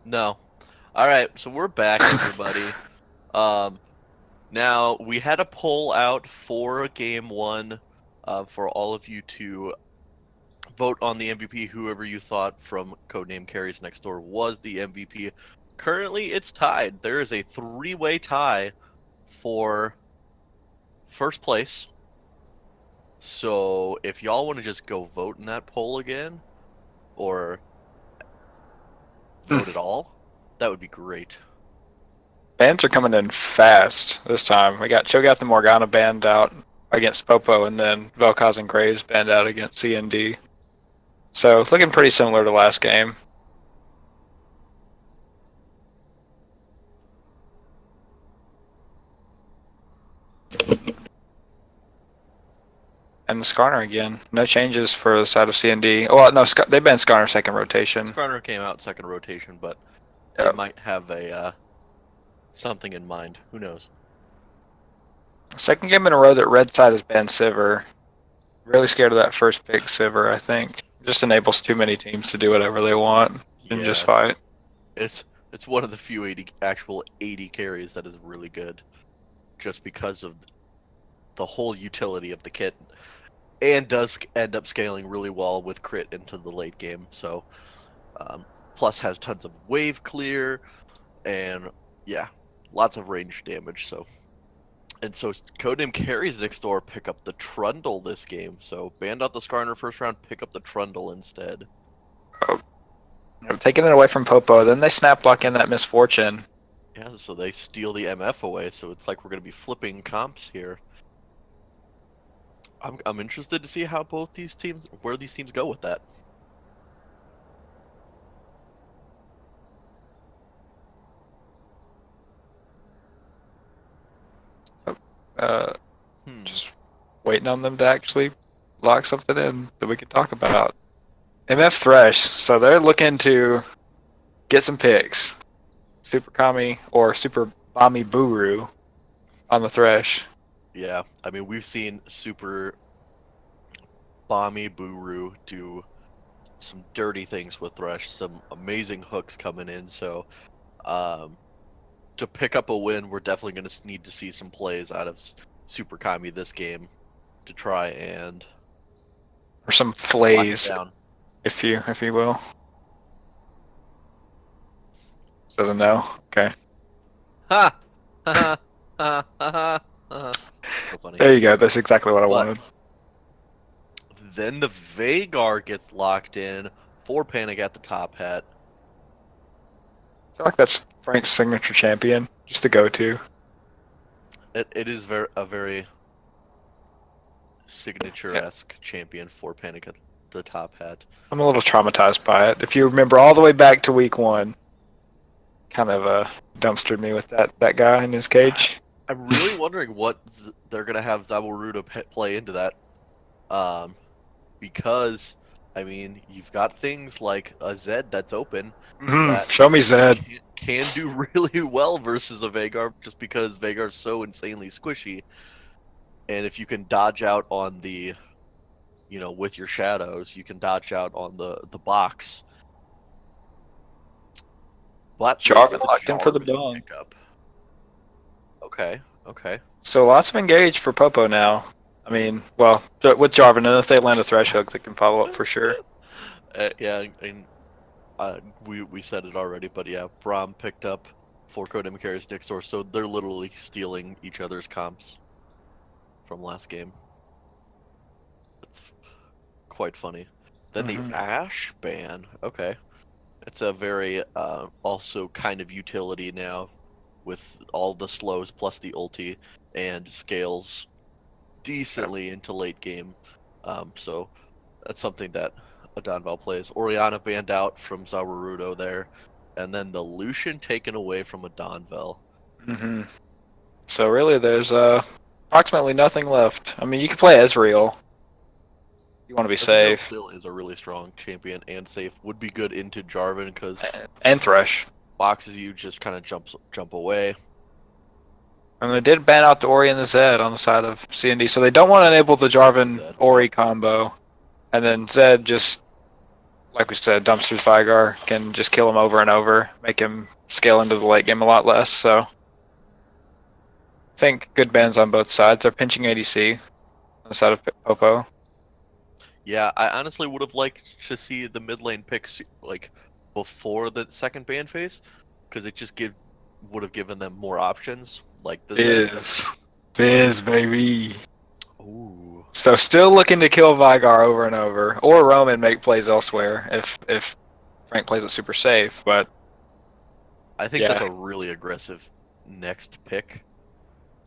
No. All right, so we're back, everybody. Um, Now we had a poll out for game one, for all of you to vote on the MVP. Whoever you thought from Codename Carries Next Door was the MVP. Currently, it's tied. There is a three-way tie for first place. So if y'all want to just go vote in that poll again, or vote at all, that would be great. Bans are coming in fast this time. We got Cho'Gath and Morgana banned out against Popo, and then Vel'Koz and Graves banned out against CND. So it's looking pretty similar to last game. And the Skarner again. No changes for the side of CND. Well, no, they banned Skarner second rotation. Skarner came out second rotation, but they Yep. might have a something in mind. Who knows? Second game in a row that red side has banned Sivir. Really scared of that first pick Sivir, I think. Just enables too many teams to do whatever they want and just Yes, fight. it's one of the few actual 80 carries that is really good, just because of the whole utility of the kit, and does end up scaling really well with crit into the late game. So, plus has tons of wave clear, and yeah, lots of range damage. So. And so Codename Carries Next Door pick up the Trundle this game. So banned out the Skarner first round, pick up the Trundle instead. Taking it away from Popo, then they snap lock in that Misfortune. Yeah, so they steal the MF away. So it's like we're gonna be flipping comps here. I'm interested to see how where these teams go with that. Just waiting on them to actually lock something in that we can talk about. MF Thresh, so they're looking to get some picks. Super Kami or Super Bami Buru on the Thresh. Yeah, I mean we've seen Super Bami Buru do some dirty things with Thresh, some amazing hooks coming in. So, to pick up a win, we're definitely going to need to see some plays out of Super Kami this game to try and Or some lock it flays, down. if you will. So no, okay. Ha! Ha! Ha! Ha! Ha! So funny. There you go. That's exactly what I But wanted. then the Veigar gets locked in for Panic at the top hat. I feel like that's Frank's signature champion, just to go to. It is a very signature-esque champion for Panic at the top hat. I'm a little traumatized by it. If you remember all the way back to week one, kind of dumpstered me with that guy in his cage. I'm really wondering what they're gonna have Zaburudo play into that, because I mean you've got things like a Zed that's open that Show me Zed. can do really well versus a Veigar, just because Veigar's so insanely squishy, and if you can dodge out on the, with your shadows, you can dodge out on the box. But Jarvan locked in for the bone. pickup. Okay, okay. So lots of engage for Popo now. I mean, well, with Jarvan, and if they land a Thresh hook, they can follow up for sure. Yeah, and we said it already, but yeah, Braum picked up 4 Codename Carries Next Door, so they're literally stealing each other's comps from last game. It's quite funny. Then the Ashe ban. Okay. It's a very also kind of utility now, with all the slows plus the ulti, and scales decently into late game. So that's something that Adonval plays. Orianna banned out from Zawarudo there, and then the Lucian taken away from Adonval. So really, there's approximately nothing left. I mean, you can play Ezreal. You want to be safe. Still is a really strong champion and safe. Would be good into Jarvan because And Thresh. boxes you, just kind of jump away. And they did ban out the Ori and the Zed on the side of CND, so they don't want to enable the Jarvan Ori combo. And then Zed just like we said, Dumpster's Vigar can just kill him over and over, make him scale into the late game a lot less. So I think good bans on both sides. They're pinching ADC on the side of Popo. Yeah, I honestly would have liked to see the mid lane picks like before the second ban phase, because it just would have given them more options. Like the Fizz, baby. Ooh. So still looking to kill Vigar over and over, or Roman make plays elsewhere if Frank plays it super safe. But I think that's yeah. a really aggressive next pick.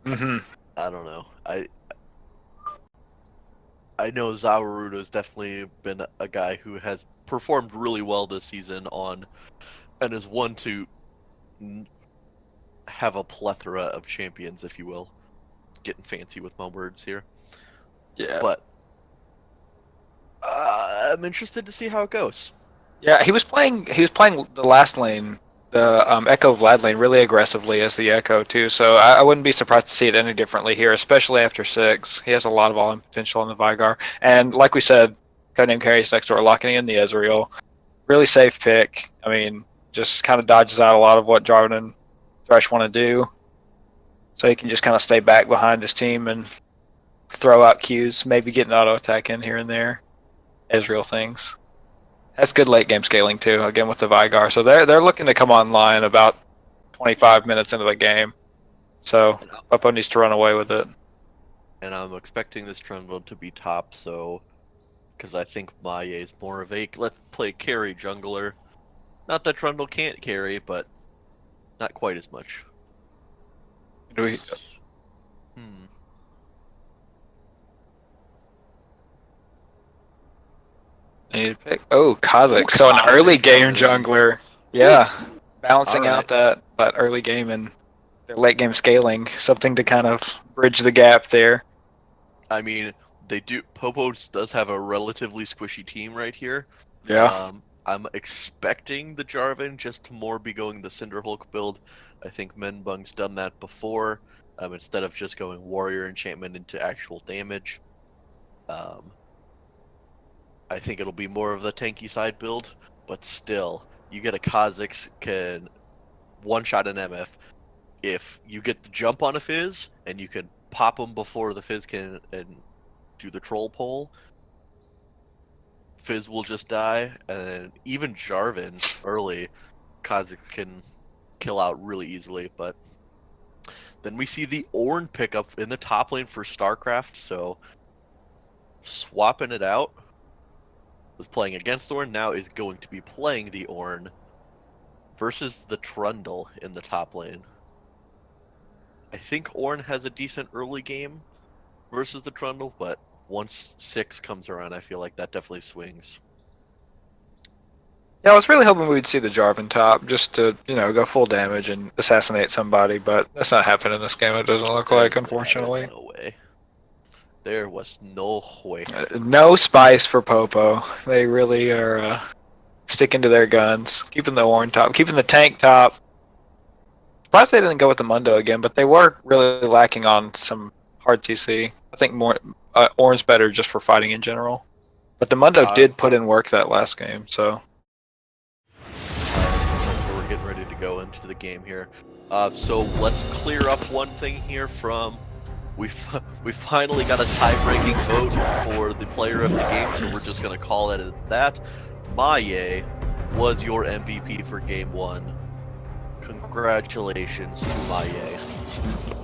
Mm-hmm. I don't know. I know Zawaruto's definitely been a guy who has performed really well this season on, and is one to have a plethora of champions, if you will. Getting fancy with my words here. Yeah. But I'm interested to see how it goes. Yeah, he was playing the last lane, the Echo Vlad lane, really aggressively as the Echo too. So I wouldn't be surprised to see it any differently here, especially after 6. He has a lot of volume potential in the Vigar, and like we said, codename carries next door, locking in the Ezreal, really safe pick. I mean, just kind of dodges out a lot of what Jarvan and Thresh want to do, so he can just kind of stay back behind his team and throw out Qs, maybe get an auto attack in here and there, Ezreal things. That's good late game scaling too, again with the Vigar. So they're looking to come online about 25 minutes into the game. So Popo needs to run away with it. And I'm expecting this Trundle to be top, so because I think Maye is more of a let's play carry jungler. Not that Trundle can't carry, but not quite as much. Do we? Need to pick. Oh, Kha'Zix. So an early game jungler. Yeah, balancing out that early game and their late game scaling. Something to kind of bridge the gap there. I mean, they do. Popo does have a relatively squishy team right here. Yeah. I'm expecting the Jarvan just to more be going the Cinderhulk build. I think Menbung's done that before, instead of just going warrior enchantment into actual damage. I think it'll be more of the tanky side build, but still, you get a Kha'Zix can one-shot an MF. If you get the jump on a Fizz, and you can pop him before the Fizz can and do the troll pole, Fizz will just die, and even Jarvan early, Kha'Zix can kill out really easily, but then we see the Ornn pickup in the top lane for StarCraft, so swapping it out. Was playing against Ornn, now is going to be playing the Ornn versus the Trundle in the top lane. I think Ornn has a decent early game versus the Trundle, but once 6 comes around, I feel like that definitely swings. Yeah, I was really hoping we'd see the Jarvan top just to, go full damage and assassinate somebody, but that's not happening in this game, it doesn't look like, unfortunately. There's no way. There was no way. No spice for Popo. They really are sticking to their guns, keeping the Ornn top, keeping the tank top. Surprised they didn't go with the Mundo again, but they were really lacking on some hard TC. I think more Ornn's better just for fighting in general. But the Mundo did put in work that last game, so. So we're getting ready to go into the game here. So let's clear up one thing here from... We finally got a tie-breaking vote for the player of the game, so we're just going to call it at that. Maye was your MVP for Game 1. Congratulations to Maye.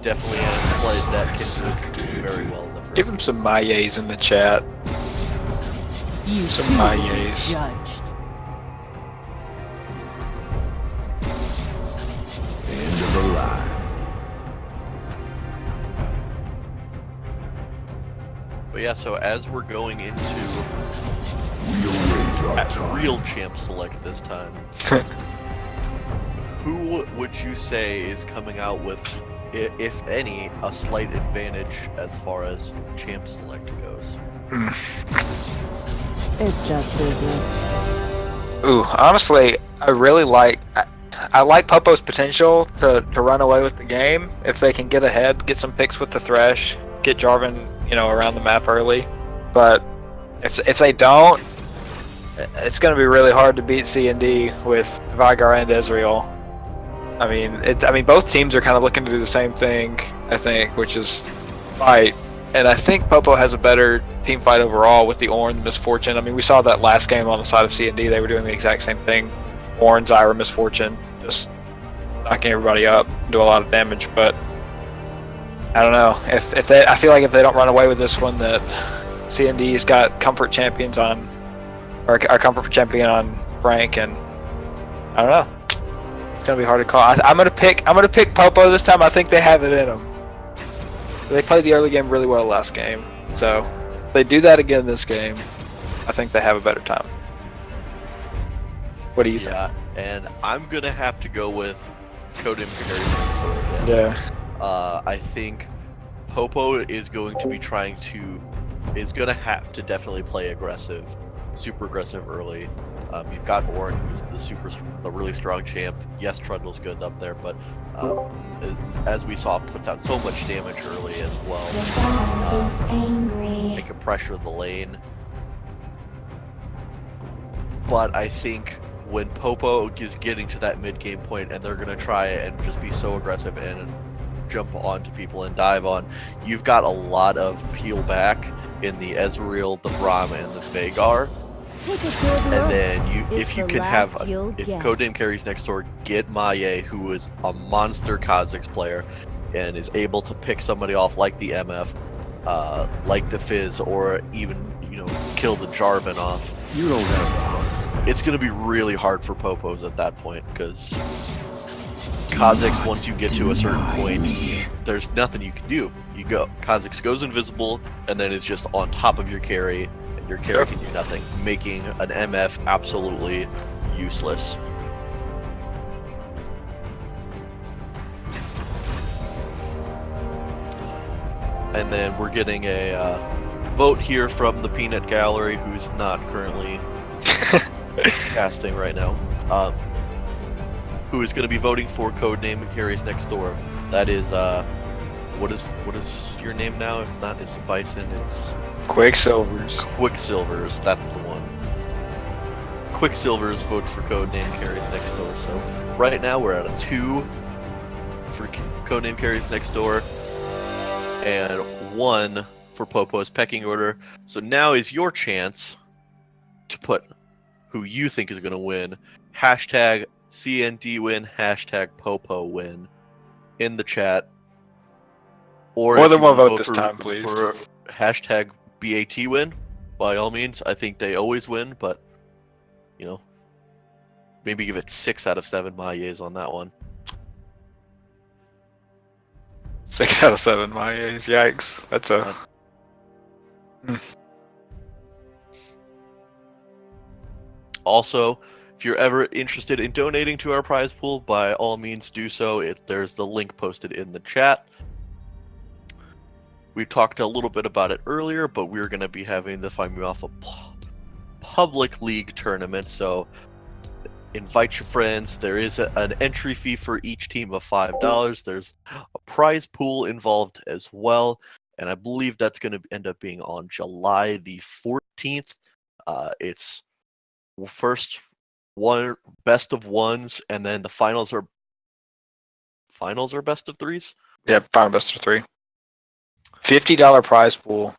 Definitely has played that Kindred very well in the first Give him some Mayes in the chat. Some Mayes. Judged. End of the line. But yeah, so as we're going into Real real champ select this time, who would you say is coming out with, if any, a slight advantage as far as champ select goes? It's just business. Ooh, honestly, I really like... I like Popo's potential to run away with the game. If they can get ahead, get some picks with the Thresh, get Jarvan, around the map early. But if they don't, it's going to be really hard to beat CND with Vigar and Ezreal. I mean, both teams are kind of looking to do the same thing, I think, which is fight. And I think POPO has a better team fight overall with the Ornn, Misfortune. I mean, we saw that last game on the side of CND. They were doing the exact same thing. Ornn, Zyra, Misfortune, just knocking everybody up, do a lot of damage. But I don't know. I feel like if they don't run away with this one, that CND's got comfort champions on, or a comfort champion on Frank, and I don't know. It's gonna be hard to call. I'm gonna pick POPO this time. I think they have it in them. They played the early game really well last game, so if they do that again this game, I think they have a better time. What do you think? Yeah, and I'm gonna have to go with Codename Carries again. Yeah. I think POPO is going to be is gonna have to definitely play aggressive, super aggressive early. You've got Ornn, who's the really strong champ. Yes, Trundle's good up there, but as we saw, puts out so much damage early as well. Is angry. They can pressure the lane. But I think when POPO is getting to that mid game point and they're gonna try and just be so aggressive and jump onto people and dive on, you've got a lot of peel back in the Ezreal, the Braum, and the Veigar. And then if Codename Carries next door get Maye, who is a monster Kha'Zix player and is able to pick somebody off like the MF, like the Fizz, or even kill the Jarvan off. You don't have It's gonna be really hard for Popos at that point because Kha'Zix, once you get to a certain point, there's nothing you can do. Kha'Zix goes invisible and then is just on top of your carry. Your carry can do nothing, making an MF absolutely useless. And then we're getting a vote here from the Peanut Gallery, who's not currently casting right now, who is going to be voting for Codename Carries Next Door. That is, what is your name now? It's Bison, it's Quicksilvers. Quicksilvers, that's the one. Quicksilvers votes for Codename Carries Next Door. So right now we're at a 2 for Codename Carries Next Door and 1 for Popo's pecking order. So now is your chance to put who you think is going to win. Hashtag CND win, hashtag Popo win in the chat. Or More than one vote this time, please. For hashtag BAT win, by all means. I think they always win, but maybe give it 6 out of 7 Mayes on that one. 6 out of 7 Mayes. Yikes. That's a. Also, if you're ever interested in donating to our prize pool, by all means do so. There's the link posted in the chat. We talked a little bit about it earlier, but we're going to be having the Find Me Off a public league tournament, so invite your friends. There is an entry fee for each team of $5. There's a prize pool involved as well, and I believe that's going to end up being on July the 14th. It's first one best of ones, and then the finals are best of threes. Yeah, final best of 3. $50 prize pool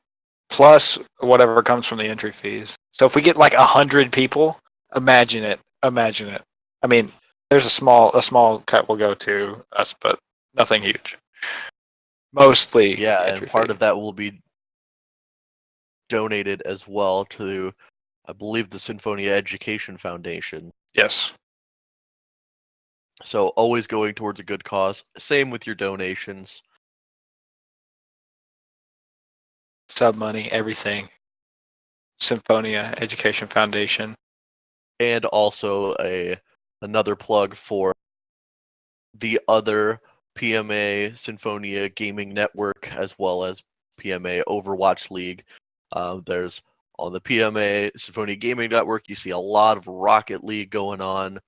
plus whatever comes from the entry fees. So if we get like 100 people, imagine it. I mean, there's a small cut will go to us, but nothing huge. Mostly. Yeah, and part of that will be donated as well to, I believe, the Sinfonia Education Foundation. Yes. So always going towards a good cause. Same with your donations. Sub money, everything. Symphonia Education Foundation. And also another plug for the other PMA Sinfonia Gaming Network, as well as PMA Overwatch League. There's on the PMA Sinfonia Gaming Network, you see a lot of Rocket League going on.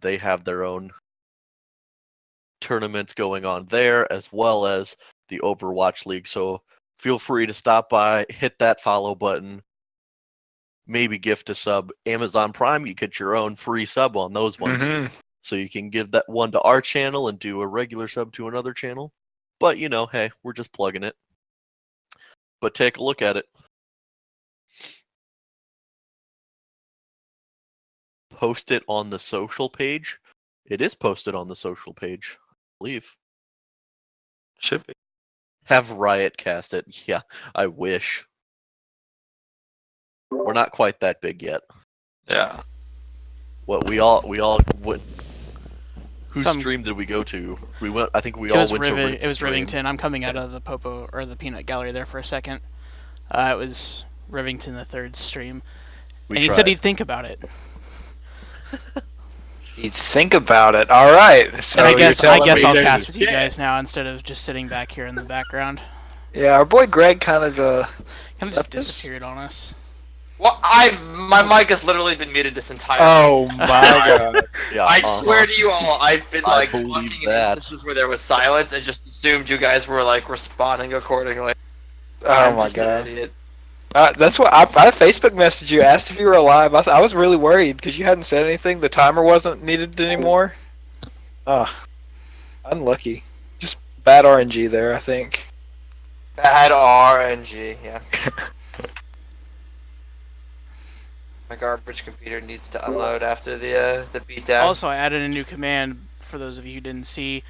They have their own tournaments going on there, as well as the Overwatch League. So feel free to stop by, hit that follow button, maybe gift a sub. Amazon Prime, you get your own free sub on those ones. Mhm. So you can give that one to our channel and do a regular sub to another channel. But hey, we're just plugging it. But take a look at it. Post it on the social page. It is posted on the social page, I believe. Should be. Have Riot cast it. Yeah, I wish. We're not quite that big yet. Yeah. What we all went. Whose Some- stream did we go to? We went. I think we It all was went to It was stream. Rivington. I'm coming out of the Popo or the Peanut Gallery there for a second. It was Rivington the Third's stream, We and he tried. said he'd think about it. You think about it. All right. So And I you're guess telling me I'll there's- cast with you Yeah. guys now instead of just sitting back here in the background. Yeah, our boy Greg kind of Kind of just Left us? disappeared on us. Well, my mic has literally been muted this entire. Oh my god. Yeah, I swear to you all, I've been I like believe talking in that. instances where there was silence and just assumed you guys were like responding accordingly. Oh I'm my just an god. idiot. That's what I Facebook messaged you, asked if you were alive. I was really worried because you hadn't said anything. The timer wasn't needed anymore. Unlucky. Just bad RNG there, I think. Bad RNG, yeah. My garbage computer needs to unload after the beatdown. Also, I added a new command for those of you who didn't see.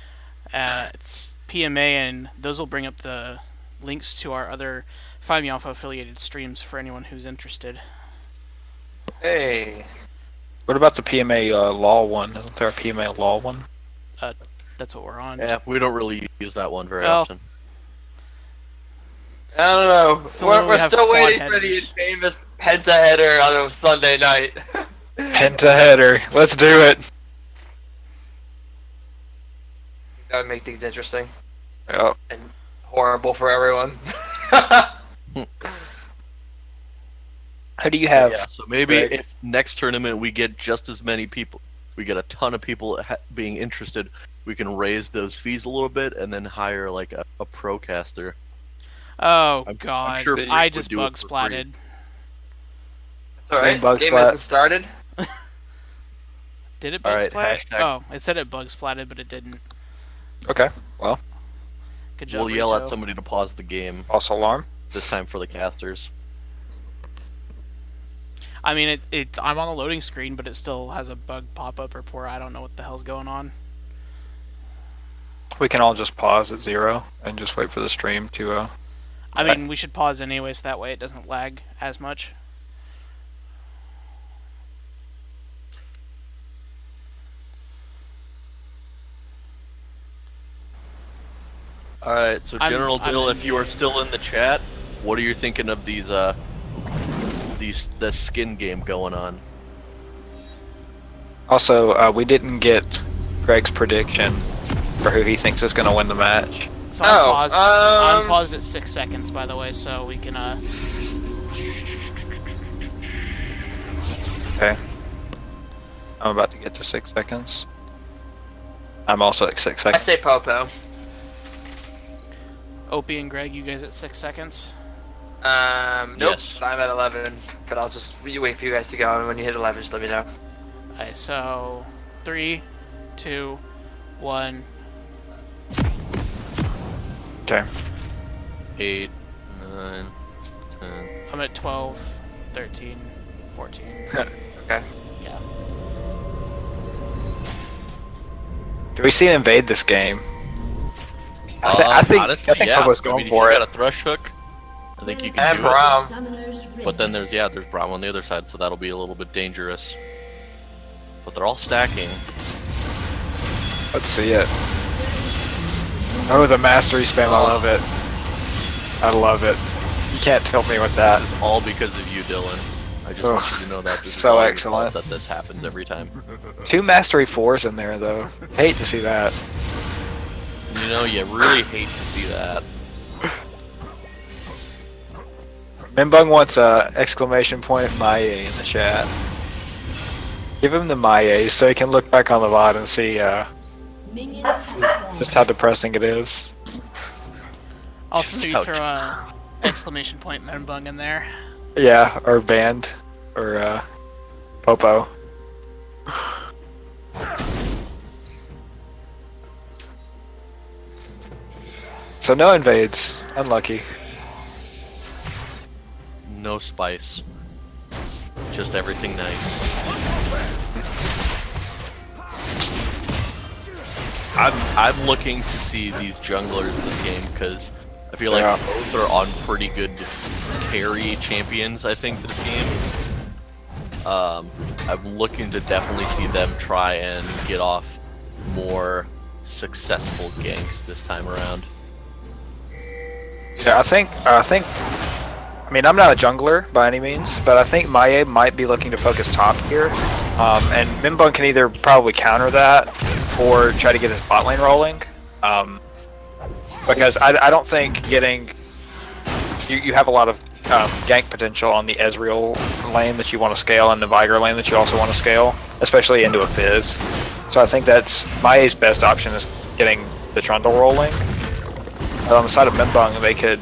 It's PMA, and those will bring up the links to our other 5 Alpha affiliated streams for anyone who's interested. Hey, What about the PMA law one? Isn't there a PMA law one? That's what we're on. Yeah, we don't really use that one very Well, often. I don't know. So when we We're have still quad waiting for the headers. infamous penta header on a Sunday night. Penta header. Let's do it. That would make things interesting Yep. and horrible for everyone. Who do you have? Yeah, so maybe Greg? if next tournament we get just as many people, we get a ton of people being interested, we can raise those fees a little bit and then hire like a pro caster. Oh I'm god, sure I Blake just would do it bug for free. splatted. It's alright. Bug Game splat. hasn't started. Did it bug Alright, splat? hashtag- Oh, it said it bug splatted, but it didn't. Okay. Well, Good job, We'll yell at Rito. somebody to pause the game, false alarm. this time for the casters. I mean, I'm on the loading screen, but it still has a bug pop-up report. I don't know what the hell's going on. We can all just pause at 0 and just wait for the stream to. I Right. mean, we should pause anyway, so that way it doesn't lag as much. Alright, so I'm- General I'm Dill, in if you are here. still in the chat, what are you thinking of these the skin game going on? Also, we didn't get Greg's prediction for who he thinks is going to win the match. So Oh, I'm paused at 6 seconds, by the way, so we can, Okay. I'm about to get to 6 seconds. I'm also at 6 I seconds. say Popo. Opie and Greg, you guys at 6 seconds? Nope. Yes. But I'm at 11. But I'll just wait for you guys to go, and when you hit 11, just let me know. Alright, so 3, 2, 1. Okay. 8, 9, 10. I'm at 12, 13, 14. Okay. Yeah. Do we see an invade this game? I think Honestly, yeah. Popo's going if for you it. got a thrush hook, I think you can And do it. Braum. Summoner's But then Rift. there's Braum on the other side, so that'll be a little bit dangerous. But they're all stacking. Let's see it. Oh, the mastery spam. I love it. I love it. You can't tilt me with that. All because of you, Dylan. I just want you to know that this is So all your excellent. fault that this happens every time. 2 mastery 4s in there, though. Hate to see that. You know, you really hate to see that. Minbung wants a exclamation point of Maye in the chat. Give him the Maye so he can look back on the VOD and see Minions have spawned. just how depressing it is. Also, maybe Ouch. throw a exclamation point Menbung in there. Yeah, or band. or POPO. So no invades. Unlucky. No spice. Just everything nice. I'm looking to see these junglers in this game because I feel like both are on pretty good carry champions. I think this game. I'm looking to definitely see them try and get off more successful ganks this time around. Yeah, I think. I mean, I'm not a jungler by any means, but I think Maye might be looking to focus top here, and Minbun can either probably counter that or try to get his bot lane rolling. Because I don't think getting you have a lot of gank potential on the Ezreal lane that you want to scale and the Viger lane that you also want to scale, especially into a Fizz. So I think that's Maye's best option is getting the Trundle rolling. But on the side of Minbun, they could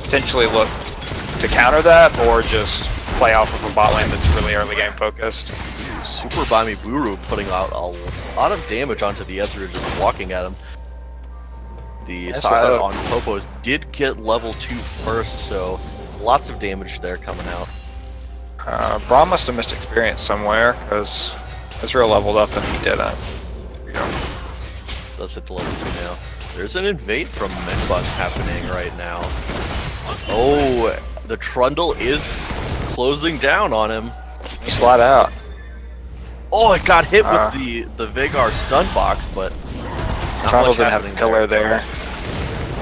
potentially look to counter that or just play off of a bot lane that's really early game focused. Super Bami Buru putting out a lot of damage onto the Ezreal just walking at him. The side on Popos did get level 2 first, so lots of damage there coming out. Braum must have missed experience somewhere, because Ezreal leveled up and he didn't. There you go. Does hit the level 2 now. There's an invade from Minbun happening right now. Oh, the Trundle is closing down on him. He slid out. Oh, it got hit with the Veigar stun box, but not Trundle much didn't have happening the killer there.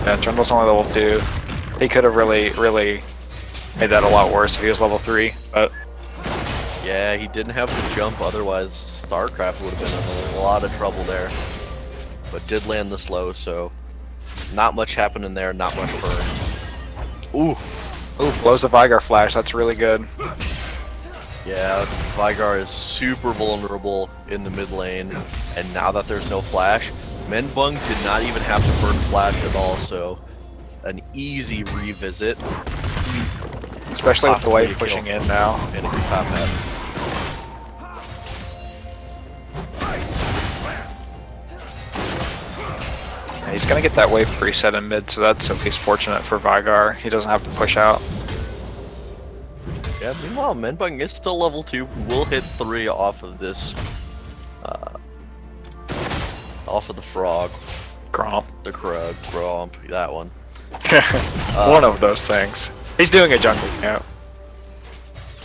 Yeah, Trundle's only level 2. He could have really made that a lot worse if he was level 3, but yeah, he didn't have the jump, otherwise StarCraft would have been in a lot of trouble there. But did land the slow, so not much happening there, not much burn. Ooh, blows the Vigar flash, that's really good. yeah, Vigar is super vulnerable in the mid lane, and now that there's no flash, Minbun did not even have to burn flash at all, so an easy revisit. Especially with the wave pushing in now. And it can top that. He's gonna get that wave preset in mid, so that's at least fortunate for Vigar. He doesn't have to push out. Yeah, meanwhile, Minbun is still level 2. We'll hit 3 off of this. Off of the frog. Gromp. The Krug, Gromp, that one. One of those things. He's doing a jungle camp.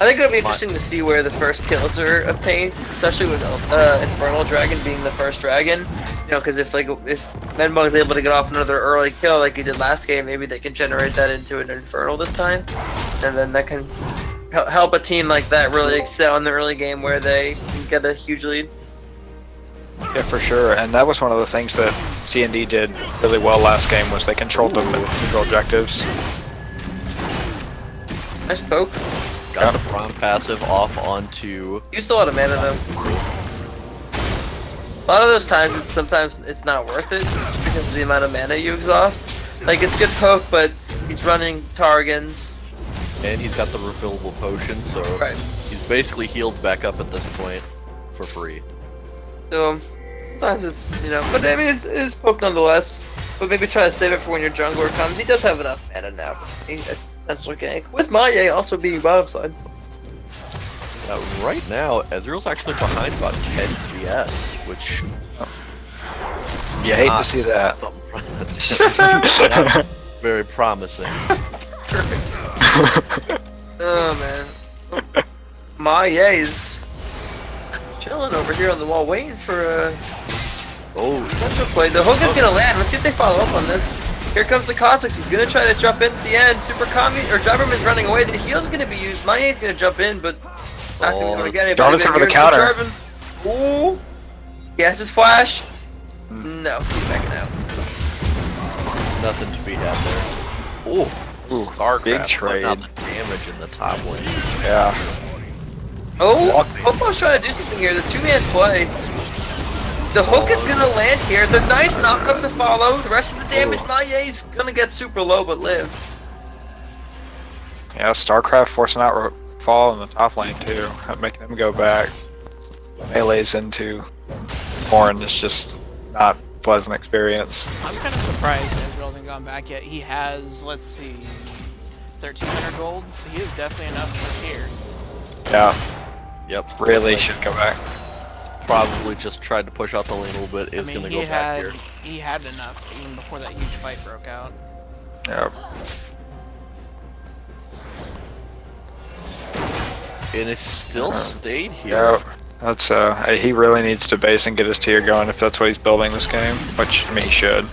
I think it'll be interesting to see where the first kills are obtained, especially with Infernal Dragon being the first dragon. You know, because if Minbun's able to get off another early kill like he did last game, maybe they can generate that into an Infernal this time, and then that can help a team like that really excel in the early game where they can get a huge lead. Yeah, for sure. And that was one of the things that CND did really well last game was they controlled the neutral objectives. Nice poke. Got the Braum passive off onto... Used a lot of mana though. A lot of those times, sometimes it's not worth it just because of the amount of mana you exhaust. Like, it's good poke, but he's running Targans. And he's got the refillable potion, so he's basically healed back up at this point for free. So, sometimes it's, you know, but I mean, it's poke nonetheless. But maybe try to save it for when your jungler comes. He does have enough mana now for a potential gank. With Maye also being bottom side. Right now, Ezreal's actually behind about 10 CS, which... You hate to see that. Not very promising. Oh man. Maye's chilling over here on the wall waiting for a potential play. The hook is gonna land. Let's see if they follow up on this. Here comes the Cossacks. He's gonna try to jump in at the end. Super Kami or Jabberman's running away. The heal's gonna be used. Maye's gonna jump in, but not gonna get anybody. Jarvan's over the counter. Ooh. He has his flash. No, he's backing out. Nothing to be had there. Ooh, StarCraft big trade. Out the damage in the top lane. Yeah. Oh, POPO's trying to do something here. The two-man play. The hook is gonna land here. The nice knock-up to follow. The rest of the damage, Maye's gonna get super low but live. Yeah, StarCraft forcing out fall in the top lane too, making them go back. Melee's into Horn is just not a pleasant experience. I'm kind of surprised Ezreal hasn't gone back yet. He has, let's see, 1,300 gold, so he is definitely enough for tier. Yeah, Yep. really should go back. Probably just tried to push out the lane a little bit. Is I mean, gonna go back here. he had enough even before that huge fight broke out. Yep. And it still stayed here. Yep. That's he really needs to base and get his tier going if that's what he's building this game, which I mean he should.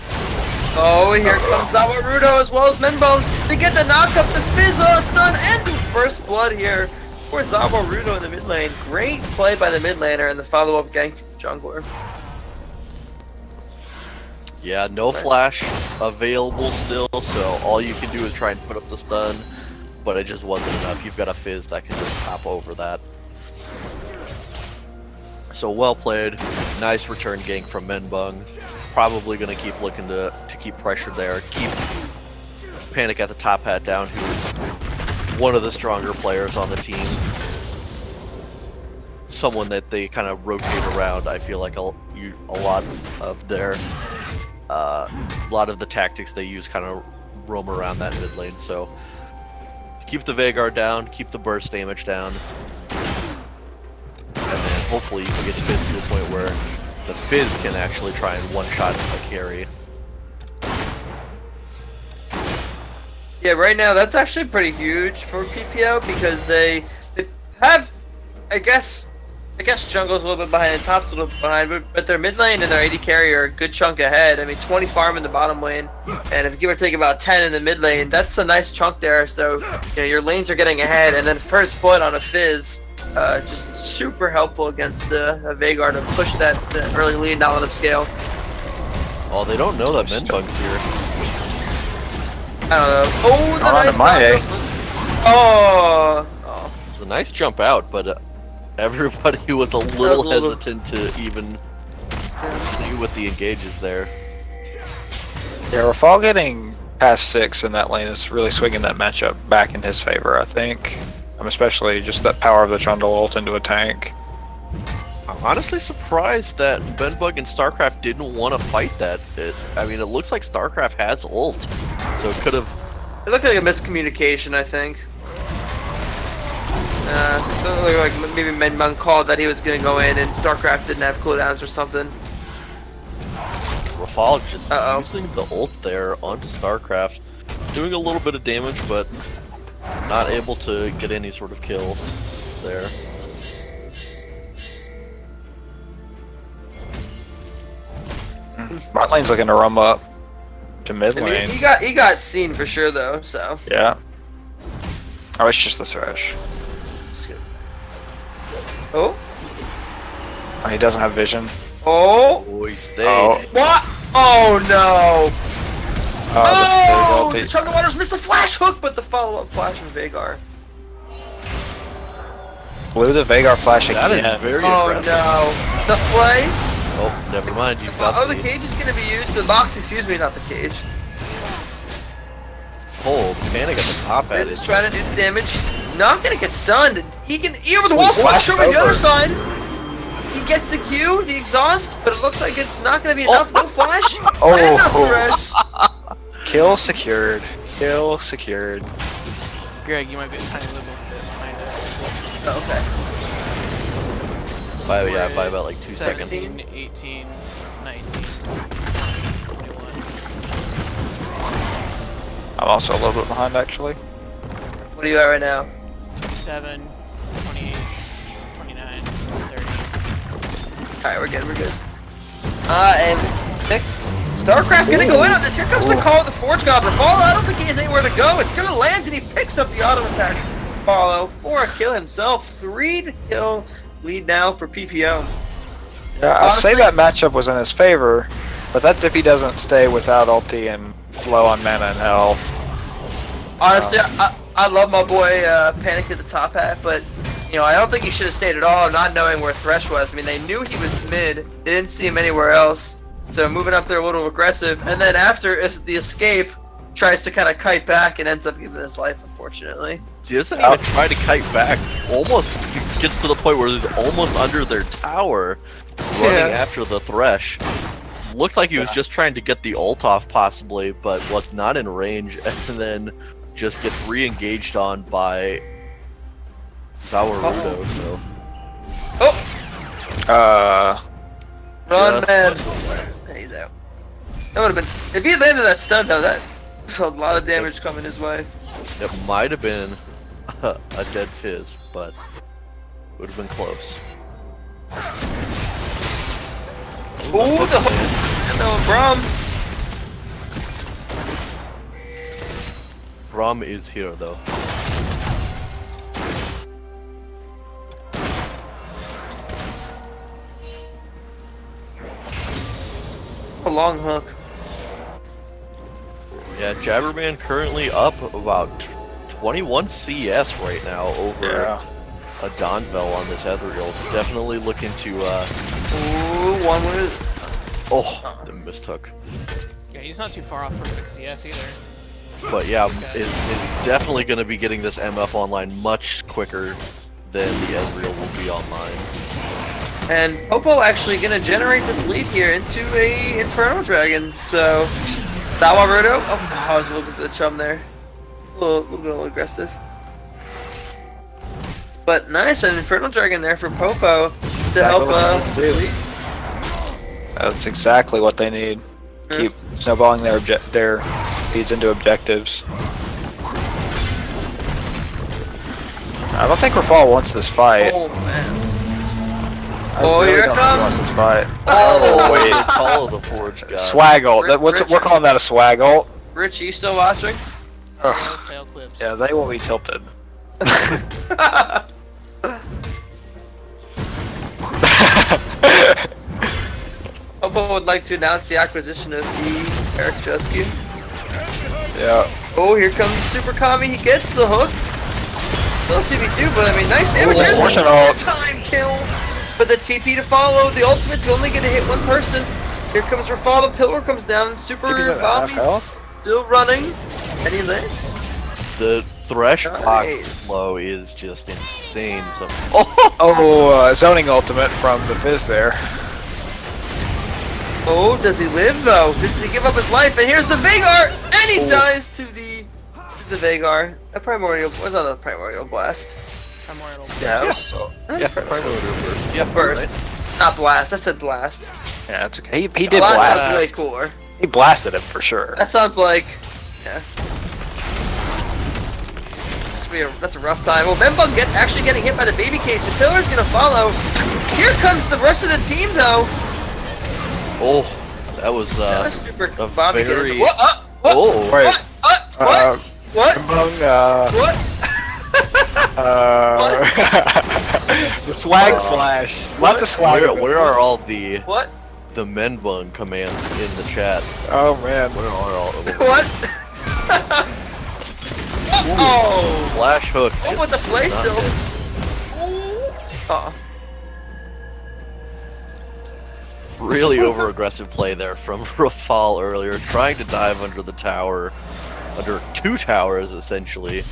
Oh, here comes Zawarudo as well as Menbone to get the knock up, the Fizz stun, and the first blood here for Zawarudo in the mid lane. Great play by the mid laner and the follow-up gank from the jungler. Yeah, no flash available still, so all you can do is try and put up the stun, but it just wasn't enough. You've got a Fizz that can just hop over that. So well played, nice return gank from Menbung. Probably gonna keep looking to keep pressure there, keep Panic at the top hat down, who's one of the stronger players on the team. Someone that they kind of rotate around. I feel like a lot of their a lot of the tactics they use kind of roam around that mid lane. So keep the Veigar down, keep the burst damage down, and then hopefully you can get Fizz to the point where the Fizz can actually try and one-shot a carry. Yeah, right now that's actually pretty huge for PPO because they have, I guess jungle's a little bit behind and top's a little bit behind, but their mid lane and their AD carry are a good chunk ahead. I mean, 20 farm in the bottom lane, and if you give or take about 10 in the mid lane, that's a nice chunk there. So you know, your lanes are getting ahead, and then first blood on a Fizz, just super helpful against a Veigar to push that early lead, not let him scale. Oh, they don't know that Menbung's here. I don't know. Oh, the nice my Oh. It's a nice jump out, but everybody was a little hesitant to even see what the engages there. Yeah, Rafal getting past 6 in that lane is really swinging that matchup back in his favor, I think. Especially just that power of the Trundle ult into a tank. I'm honestly surprised that Menbug and StarCraft didn't want to fight that. I mean, it looks like StarCraft has ult, so it could have... It looked like a miscommunication, I think. It looked like maybe Menbung called that he was going to go in and StarCraft didn't have cooldowns or something. Rafal just using the ult there onto StarCraft, doing a little bit of damage, but not able to get any sort of kill there. Bot lane's looking to rum up to mid I lane. mean, he got seen for sure though, so. Yeah. Oh, it's just the Thresh. Oh? Oh, he doesn't have vision. Oh? Oh, he stayed. Oh. What? Oh no! Oh, Oh! The Chug of Waters missed the flash hook, but the follow-up flash from Veigar. blew the Veigar flash That again. is very Oh aggressive. no! The play? Oh, never mind. You've got Oh, the cage is gonna be used. The box, excuse me, not the cage. Oh, Panic at the top at Fizz it. is trying to do the damage. He's not gonna get stunned. He can over the Oh, wall he flash flashes over the over. other side. He gets the Q, the exhaust, but it looks like it's not gonna be enough. No flash. Oh. And the Thresh. Kill secured. Kill secured. Greg, you might be a tiny little bit behind us. Okay. By about like 2 seconds. 17, 18, 19, 21. I'm also a little bit behind actually. What are you at right now? 27, 28, 29, 30. Alright, we're good, we're good. And next, StarCraft gonna go in on this. Here comes the call of the Forge Goblin. Follow, I don't think he has anywhere to go. It's gonna land and he picks up the auto attack. Follow for a kill himself. 3 to kill lead now for PPO. Yeah, I'll say Honestly- that matchup was in his favor, but that's if he doesn't stay without ulti and low on mana and health. Honestly, I love my boy Panic at the top half, but you know, I don't think he should have stayed at all, not knowing where Thresh was. I mean, they knew he was mid. They didn't see him anywhere else. So moving up there a little aggressive, and then after the escape, tries to kind of kite back and ends up giving his life, unfortunately. doesn't even try to kite back. Almost gets to the point where he's almost under their tower, running after the Thresh. Looked like he was just trying to get the ult off possibly, but was not in range, and then just gets re-engaged on by Zawarudo, so... Run, Just man! went He's out. That would have been... If he landed that stun, though, that... There's a lot of damage coming his way. It might have been a dead Fizz, but would have been close. Ooh, the hook! No, Braum! Braum is here, though. A long hook. Yeah, Jabberman currently up about 21 CS right now over a Donvel on this Ethereal. Definitely looking to, Ooh, one with... oh, the mistook. Yeah, he's not too far off perfect CS either. But yeah, is definitely going to be getting this MF online much quicker than the Ethereal will be online. And POPO actually gonna generate this lead here into a Infernal Dragon, so... Zawarudo? Oh, I was looking for the chum there. A little aggressive. But nice, an Infernal Dragon there for POPO to help Sweet. That's exactly what they need. Keep snowballing their leads into objectives. I don't think Rafal wants this fight. Oh man. I Oh, really here it don't think he wants comes. this fight. Oh, wait, follow the Forge guy. Swag ult. We're calling that a swag ult. Rich, you still watching? No fail clips. Yeah, they will be tilted. POPO would like to announce the acquisition of the Eric Jusky. Yeah. Oh, here comes Super Kami. He gets the hook. Still 2v2, but I mean, nice damage. Here's fortune the ult. time kill. But the TP to follow. The ultimate's only going to hit one person. Here comes Rafal. The pillar comes down. Super TP's at half Kami health. still running. And he lives. The Thresh box Nice. flow is just insane. So, Zoning ultimate from the Fizz there. Oh, does he live though? Does he give up his life? And here's the Vagar, and he dies to the Vagar. A primordial. What's that? A primordial blast. Primordial. Yeah. yeah, Primordial burst. Yeah, Burst. Not blast. I said blast. Yeah, it's okay. He did Blast blast. sounds really cooler. He blasted him for sure. That sounds like, yeah. That's a rough time. Well, Membug actually getting hit by the baby cage. The pillar's gonna follow. Here comes the rest of the team though. Oh, that was That's super a Bobby very... did. What? What? Oh, Wait. What? What? Among, What? the swag flash. Lots of swag. where are all the What? Menbun commands in the chat? Oh man. Where are all of them? What? Oh! Flash hook. Oh, with the play Not still. hit. Oh. Really over aggressive play there from Rafal earlier, trying to dive under the tower, under two towers essentially,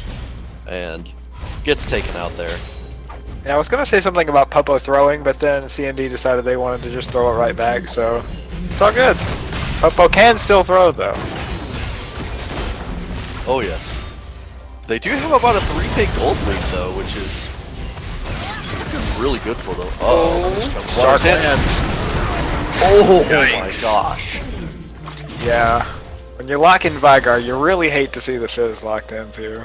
and gets taken out there. Yeah, I was gonna say something about POPO throwing, but then CND decided they wanted to just throw it right back, so it's all good. POPO can still throw though. Oh yes. They do have about a 3k gold lead though, which is really good for them. Shark hands. Oh my Yikes. gosh. Yeah. When you lock in Vigar, you really hate to see the Fizz locked in too.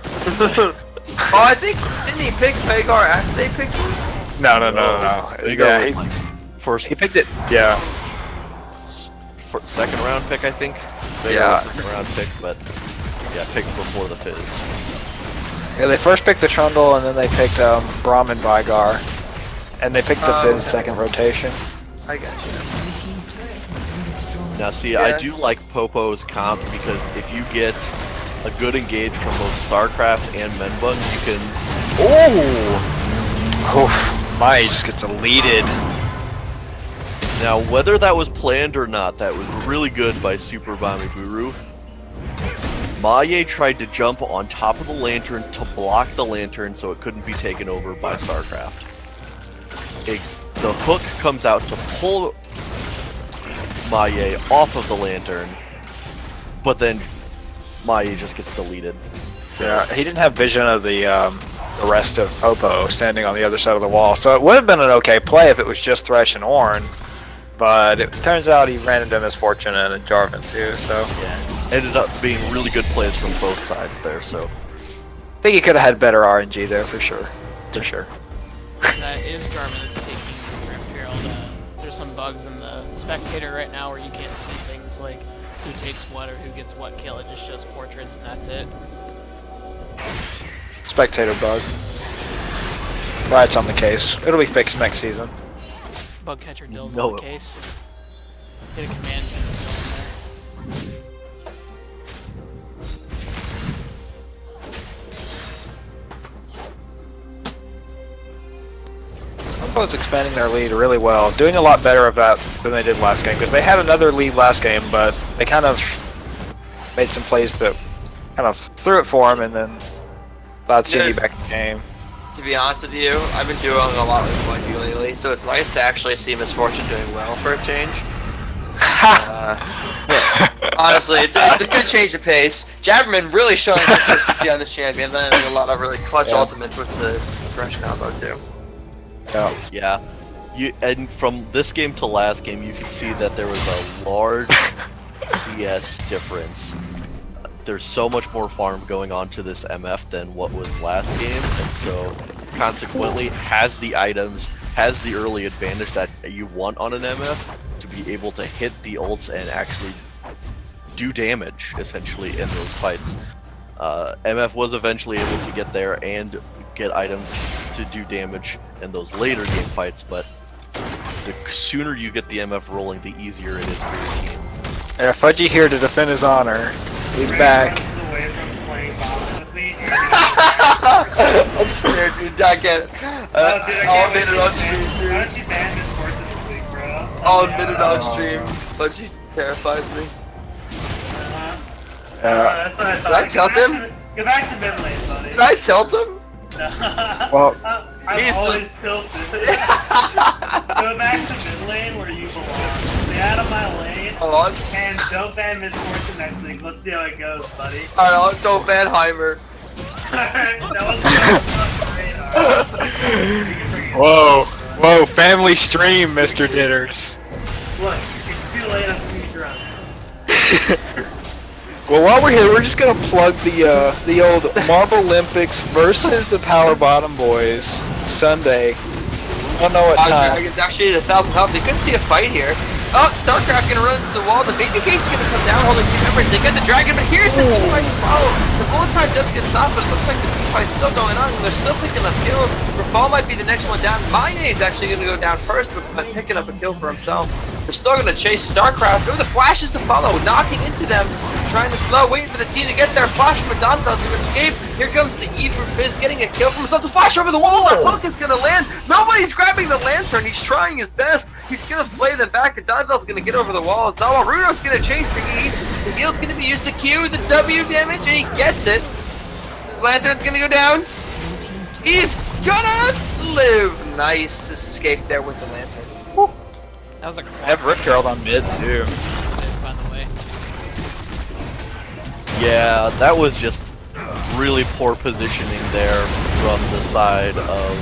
Oh, I think, didn't he pick Vagar after they picked this? No. They Yeah, go like first, he picked it. Yeah. second round pick, I think. They Yeah. were second round pick, but yeah, picked before the Fizz. Yeah, they first picked the Trundle, and then they picked Braum and Vigar. And they picked the Fizz okay. second rotation. I got you. Now see, Yeah. I do like Popo's comp because if you get a good engage from both StarCraft and Menbun, you can... Oh! Mai just gets deleted. Now, whether that was planned or not, that was really good by Super Bami Buru. Maye tried to jump on top of the lantern to block the lantern so it couldn't be taken over by StarCraft. The hook comes out to pull Maye off of the lantern, but then Maye just gets deleted. So, Yeah, he didn't have vision of the rest of POPO standing on the other side of the wall, so it would have been an okay play if it was just Thresh and Ornn, but it turns out he ran into Misfortune and Jarvan too, so... yeah, ended up being really good plays from both sides there, so... I think he could have had better RNG there, for sure. For sure. That is Jarvan that's taking the Rift Herald. There's some bugs in the spectator right now where you can't see things like who takes what or who gets what kill. It just shows portraits and that's it. Spectator bug. That's on the case. It'll be fixed next season. Bug catcher Dill's No. on the case. Hit a command gen in there. POPO is expanding their lead really well, doing a lot better of that than they did last game, because they had another lead last game, but they kind of made some plays that kind of threw it for him, and then allowed CD back in the game. To be honest with you, I've been doing a lot with Bungie lately, so it's nice to actually see Misfortune doing well for a change. Honestly, it's a good change of pace. Jabberman really showing some efficiency on this champion, then a lot of really clutch ultimates with the Thresh combo too. Yeah. And from this game to last game, you can see that there was a large CS difference. There's so much more farm going on to this MF than what was last game, and so consequently has the items, has the early advantage that you want on an MF to be able to hit the ults and actually do damage, essentially, in those fights. MF was eventually able to get there and get items to do damage in those later game fights, but the sooner you get the MF rolling, the easier it is for your team. Yeah, Fudgy here to defend his honor. He's back. Away from playing bottom with me. I'm just there, dude. I get it. I'll admit it on stream, Why dude. don't you ban this sports in this league, bro? I'll admit it on stream. Fudgy terrifies me. That's what I thought. Did I tilt him? Go back to mid lane, buddy. Did I tilt him? Well, I'm he's always just- tilted. Go back to mid lane where you belong. Stay out of my lane. Hold on. And don't ban Misfortune next week. Let's see how it goes, buddy. Alright, don't ban Heimer. That was great. whoa, whoa, family stream, Mr. Ditters. Look, it's too late. I'm too drunk. Well, while we're here, we're just gonna plug the old Marble Olympics versus the Power Bottom Boys Sunday. I don't know what time. Dragon's actually at 1,000 health. They couldn't see a fight here. Oh, StarCraft gonna run into the wall. The baby case is gonna come down holding two members. They get the dragon, but here's the team fight to follow. The bullet time does get stopped, but it looks like the team fight's still going on. And they're still picking up kills. Rafal might be the next one down. Maye is actually gonna go down first, but picking up a kill for himself. They're still gonna chase StarCraft. Oh, the flashes to follow, knocking into them. Trying to slow, waiting for the team to get there. Flash from Donald to escape. Here comes the Eber Fizz getting a kill from himself. The flash over the wall. The hook is gonna land. Nobody's grabbing the lantern. He's trying his best. He's gonna play them back, and Donald's gonna get over the wall. Zawa Runo's gonna chase the E. The heal's gonna be used to Q the W damage, and he gets it. The lantern's gonna go down. He's gonna live. Nice escape there with the lantern. That was a I have Rift Herald on mid too. Fizz, by the way. Yeah, that was just really poor positioning there from the side of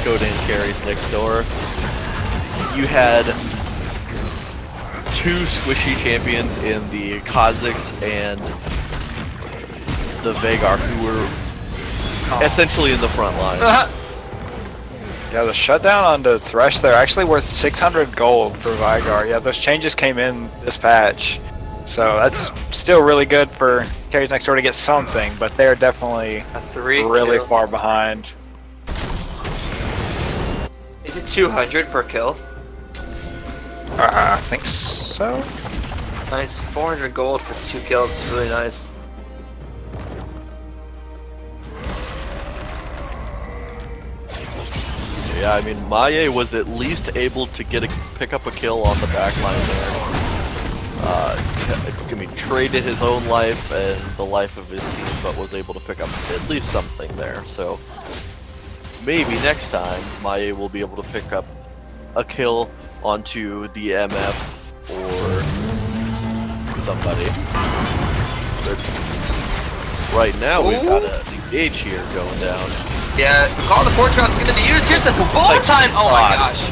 Codename Carries next door. You had two squishy champions in the Kazakhs and the Vagar, who were essentially in the front line. Yeah, the shutdown onto Thresh, they're actually worth 600 gold for Vygar. Yeah, those changes came in this patch. So that's still really good for Carries Next Door to get something, but they're definitely A 3 really kill. far behind. Is it 200 per kill? I think so. Nice, 400 gold for 2 kills. It's really nice. Yeah, I mean, Maye was at least able to pick up a kill on the back line there. I mean, traded his own life and the life of his team, but was able to pick up at least something there. So maybe next time, Maye will be able to pick up a kill onto the MF or somebody. But right now, we've got an engage here going down. Yeah, Call the Fortron's going to be used here. The bullet time! Oh my gosh.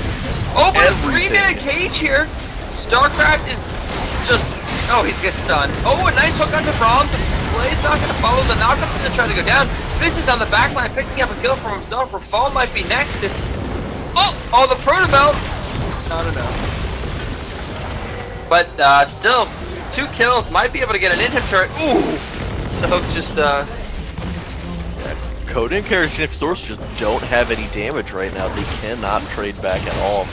Oh, but a 3-minute cage here. StarCraft is just... Oh, he's getting stunned. Oh, a nice hook onto Braum. The play's not going to follow. The knockup's going to try to go down. Fizz is on the back line picking up a kill for himself. Rafal might be next. If... Oh, the Protobelt. No. But still, 2 kills. Might be able to get an in-him turret. Ooh! The hook just... Codename carriers next doors just don't have any damage right now. They cannot trade back at all.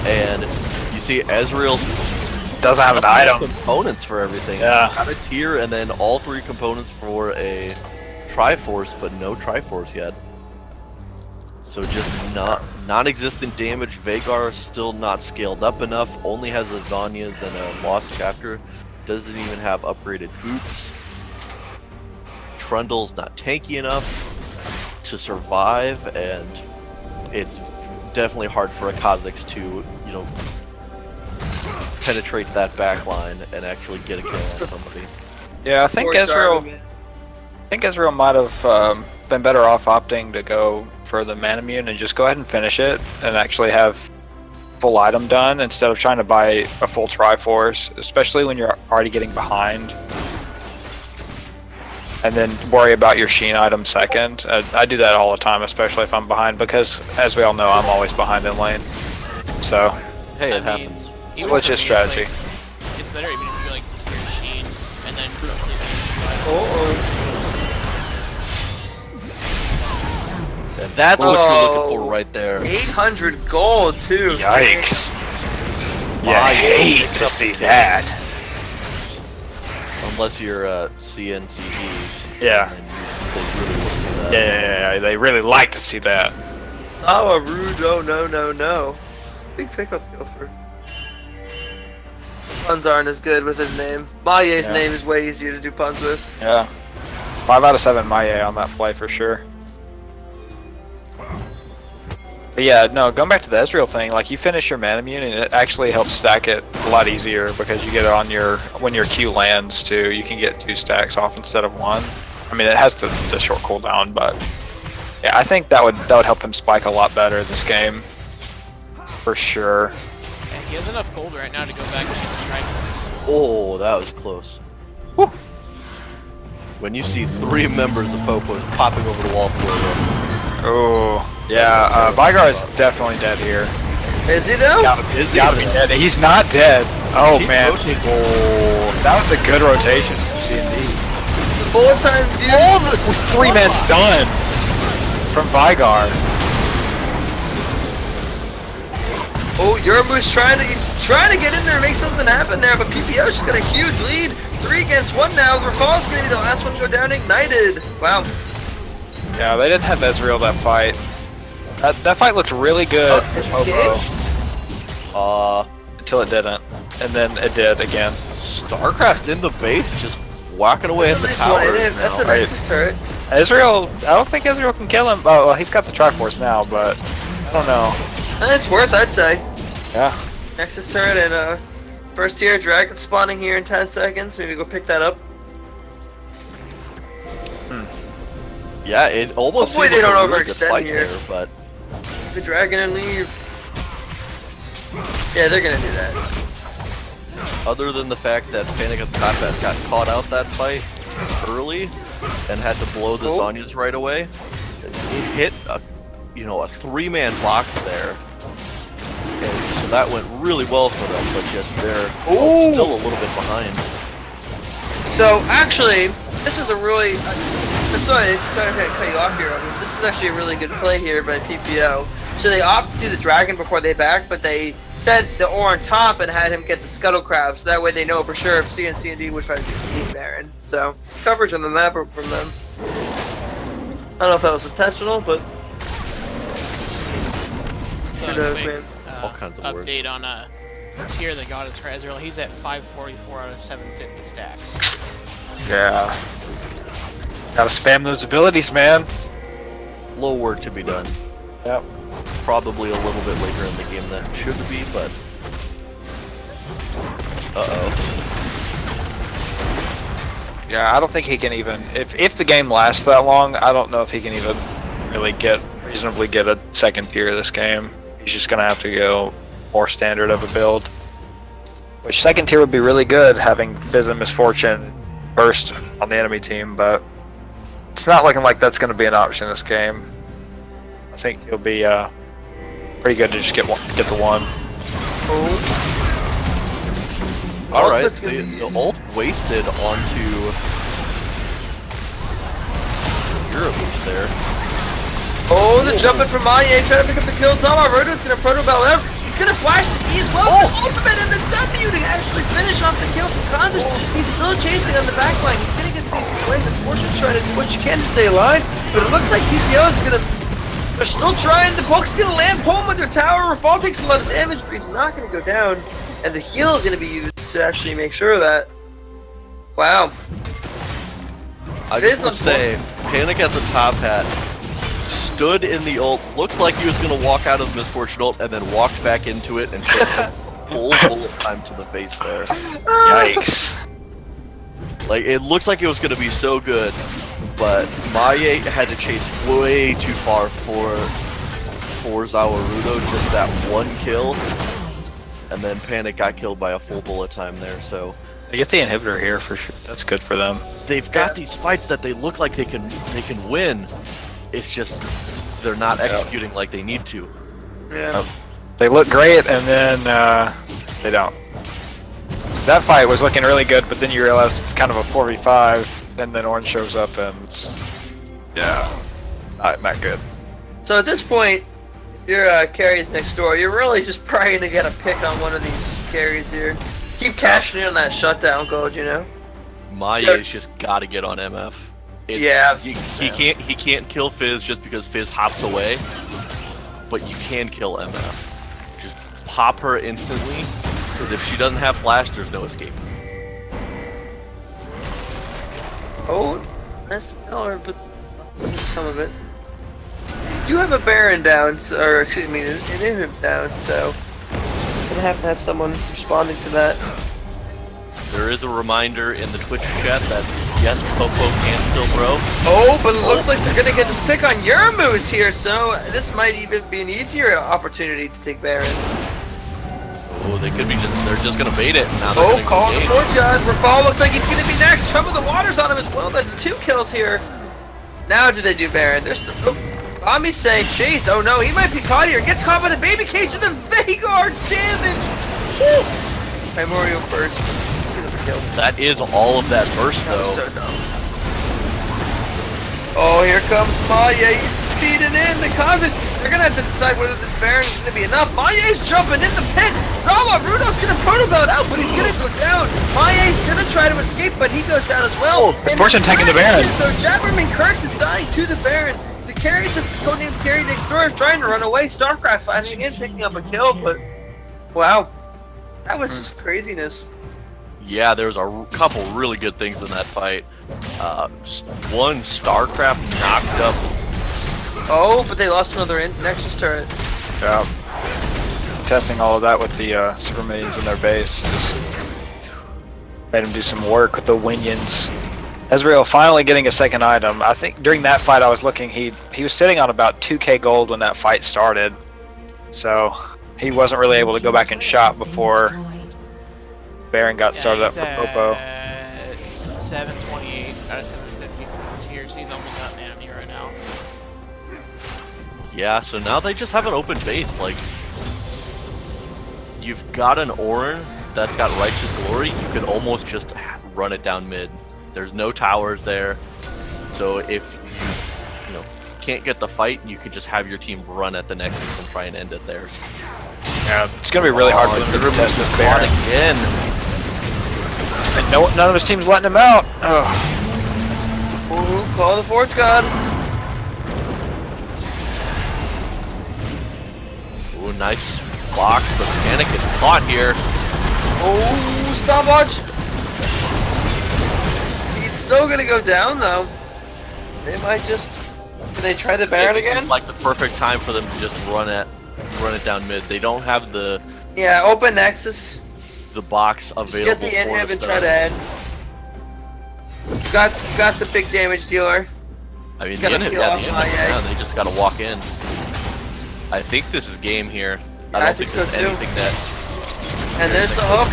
And you see Ezreal's Doesn't have an item. components for everything. Yeah. Got a tier and then all 3 components for a Triforce, but no Triforce yet. So just non-existent damage. Veigar still not scaled up enough. Only has lasagnas and a Lost Chapter. Doesn't even have upgraded boots. Trundle's not tanky enough to survive, and it's definitely hard for a Kha'Zix to, you know, penetrate that back line and actually get a kill on somebody. Yeah, I think Ezreal might have been better off opting to go for the Manamune and just go ahead and finish it and actually have full item done instead of trying to buy a full Triforce, especially when you're already getting behind. And then worry about your Sheen item second. I do that all the time, especially if I'm behind, because as we all know, I'm always behind in lane. So, Hey, it I mean, happens. it's a legit strategy. It's better even if you like to your Sheen and then quickly And that's what you're looking for right there. 800 gold, too. Yikes. Yeah, I hate to see that. Unless you're CNCD. Yeah. And they really want to see that. Yeah, they really like to see that. Oh, a rude, no. Big pickup kill for... Puns aren't as good with his name. Maye's name is way easier to do puns with. Yeah. 5 out of 7 Maye on that play for sure. But yeah, no, going back to the Ezreal thing, like you finish your Manamune and it actually helps stack it a lot easier because you get it on your, when your Q lands too, you can get 2 stacks off instead of 1. I mean, it has the short cooldown, but yeah, I think that would help him spike a lot better this game. For sure. Yeah, he has enough gold right now to go back and try for this. Oh, that was close. Woo. When you see 3 members of POPO popping over the wall for you. Oh, yeah, Veigar is definitely dead here. Is he though? Gotta be dead. He's not dead. Oh Keep man. rotating. Oh, that was a good rotation from CND. Bullet time's used. Oh, with 3 men stun from Veigar. Oh, Yorubu's trying to get in there and make something happen there, but PPO's just got a huge lead. 3 against 1 now. Rafal's gonna be the last one to go down ignited. Wow. Yeah, they didn't have Ezreal that fight. That fight looked really good for POPO. Until it didn't. And then it did again. StarCraft's in the base, just walking away at the tower. That's a Nexus turret. Ezreal, I don't think Ezreal can kill him. Oh, well, he's got the Triforce now, but I don't know. It's worth, I'd say. Yeah. Nexus turret and first tier dragon spawning here in 10 seconds. Maybe go pick that up. Yeah, it almost Hopefully seemed they like don't a really good overextend fight here. there, but The dragon and leave. Yeah, they're gonna do that. other than the fact that Panic at the Top Hat got caught out that fight early and had to blow the Zhonya's right away, it hit a 3-man box there. And so that went really well for them, but just they're still a little bit behind. So actually, this is a really sorry to cut you off here. This is actually a really good play here by PPO. So they opt to do the dragon before they back, but they sent the ore on top and had him get the scuttle crab, so that way they know for sure if CNCND would try to do Steam Baron. So coverage on the map from them. I don't know if that was intentional, but So who knows, quick, man. All kinds of update words. on tier the god is for Ezreal. He's at 544 out of 750 stacks. Yeah. Gotta spam those abilities, man. Little work to be done. Yep. Probably a little bit later in the game than it should be, but... Uh-oh. Yeah, I don't think he can even... If the game lasts that long, I don't know if he can even really reasonably get a second tier this game. He's just gonna have to go more standard of a build. Which second tier would be really good, having Fizz and Misfortune first on the enemy team, but it's not looking like that's gonna be an option this game. I think he'll be pretty good to just get the one. Alright, the ult wasted onto Euroboost there. Oh, the jumping from Maye, trying to pick up the kill. Zama Roto's gonna proto bell out. He's gonna flash the E as well. The ultimate and the W to actually finish off the kill from Kazis. He's still chasing on the backline. He's gonna get decent away. Misfortune's trying to do what you can to stay alive, but it looks like PPO is gonna. They're still trying. The Folk's gonna land home with their tower. Rafal takes a lot of damage, but he's not gonna go down. And the heal is gonna be used to actually make sure that. Wow. I just want to say, Panic at the top hat stood in the ult, looked like he was going to walk out of the Misfortune ult, and then walked back into it and took a full bullet time to the face there. Yikes. Like, it looked like it was going to be so good, but Maye had to chase way too far for Zawarudo, just that one kill, and then Panic got killed by a full bullet time there, so... They get the inhibitor here for sure. That's good for them. They've got these fights that they look like they can win. It's just they're not executing like they need to. Yeah. They look great, and then they don't. That fight was looking really good, but then you realize it's kind of a 4v5, and then Orange shows up, and yeah, not good. So at this point, your carries next door. You're really just praying to get a pick on one of these carries here. Keep cashing in on that shutdown code, you know. Maye's just got to get on MF. He can't kill Fizz just because Fizz hops away, but you can kill MF. Just pop her instantly, because if she doesn't have flash, there's no escape. Oh, that's the color, but some of it. You do have a Baron down, or excuse me, an Inhib down, so gonna have to have someone responding to that. There is a reminder in the Twitch chat that yes, POPO can still throw. Oh, but it looks like they're gonna get this pick on Yermoos here, so this might even be an easier opportunity to take Baron. Oh, they're just gonna bait it. Now Oh, calling the Forge God. Rafal looks like he's gonna be next. Trouble the Waters on him as well. That's 2 kills here. Now do they do Baron? They're still. Oh, Bami's saying chase. Oh no, he might be caught here. Gets caught by the baby cage and the Vagar damage. Woo! Primordial first. That is all of that burst though. So dumb. Oh, here comes Maye. He's speeding in. The Khazars, they're gonna have to decide whether this Baron is gonna be enough. Maye's jumping in the pit. Zama Rudo's gonna protobelt out, but he's gonna go down. Maye's gonna try to escape, but he goes down as well. Misfortune taking the Baron. So Jabberman Kurtz is dying to the Baron. The carries of codenamed Scary next door is trying to run away. Starcraft flashing in, picking up a kill, but wow, that was just craziness. Yeah, there was a couple really good things in that fight. One, StarCraft knocked up. Oh, but they lost another Nexus turret. Yeah. Testing all of that with the Super Minions in their base. Just made him do some work with the Winions. Ezreal finally getting a second item. I think during that fight I was looking, he was sitting on about 2k gold when that fight started. So he wasn't really able to go back and shop before Baron got started up for POPO. 728 out of 750 for tiers. He's almost got an enemy right now. Yeah, so now they just have an open base. Like, you've got an Orin that's got Righteous Glory. You could almost just run it down mid. There's no towers there, so if you can't get the fight, you could just have your team run at the Nexus and try and end it there. Yeah, it's gonna be really hard for them to contest this Baron again. And none of his team's letting him out. Ugh. Ooh, call the Forge God. Ooh, nice box, but Panic is caught here. Oh, stopwatch! He's still gonna go down though. They might just. Can they try the Baron This is again? like the perfect time for them to just run it down mid. They don't have the Yeah, open Nexus. box Just available. get the for inhib the and try stuff. to end. You got the big damage dealer. I mean, the gotta inhib, peel yeah, off the inhib, my egg. yeah, they just gotta walk in. I think this is game here. Yeah, I don't I think so there's too. anything that. And there's the hook.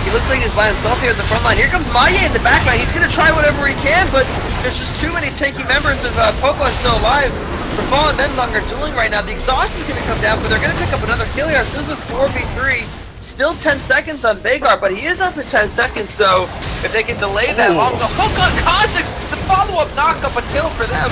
He looks like he's by himself here at the front line. Here comes Maya in the back line. He's gonna try whatever he can, but there's just too many tanky members of POPO still alive. Rafal and Menbung are dueling right now. The exhaust is gonna come down, but they're gonna pick up another kill here. So this is a 4v3. Still 10 seconds on Vagar, but he is up at 10 seconds, so if they can delay that long, the hook on Kha'Zix, the follow-up knock-up, a kill for them.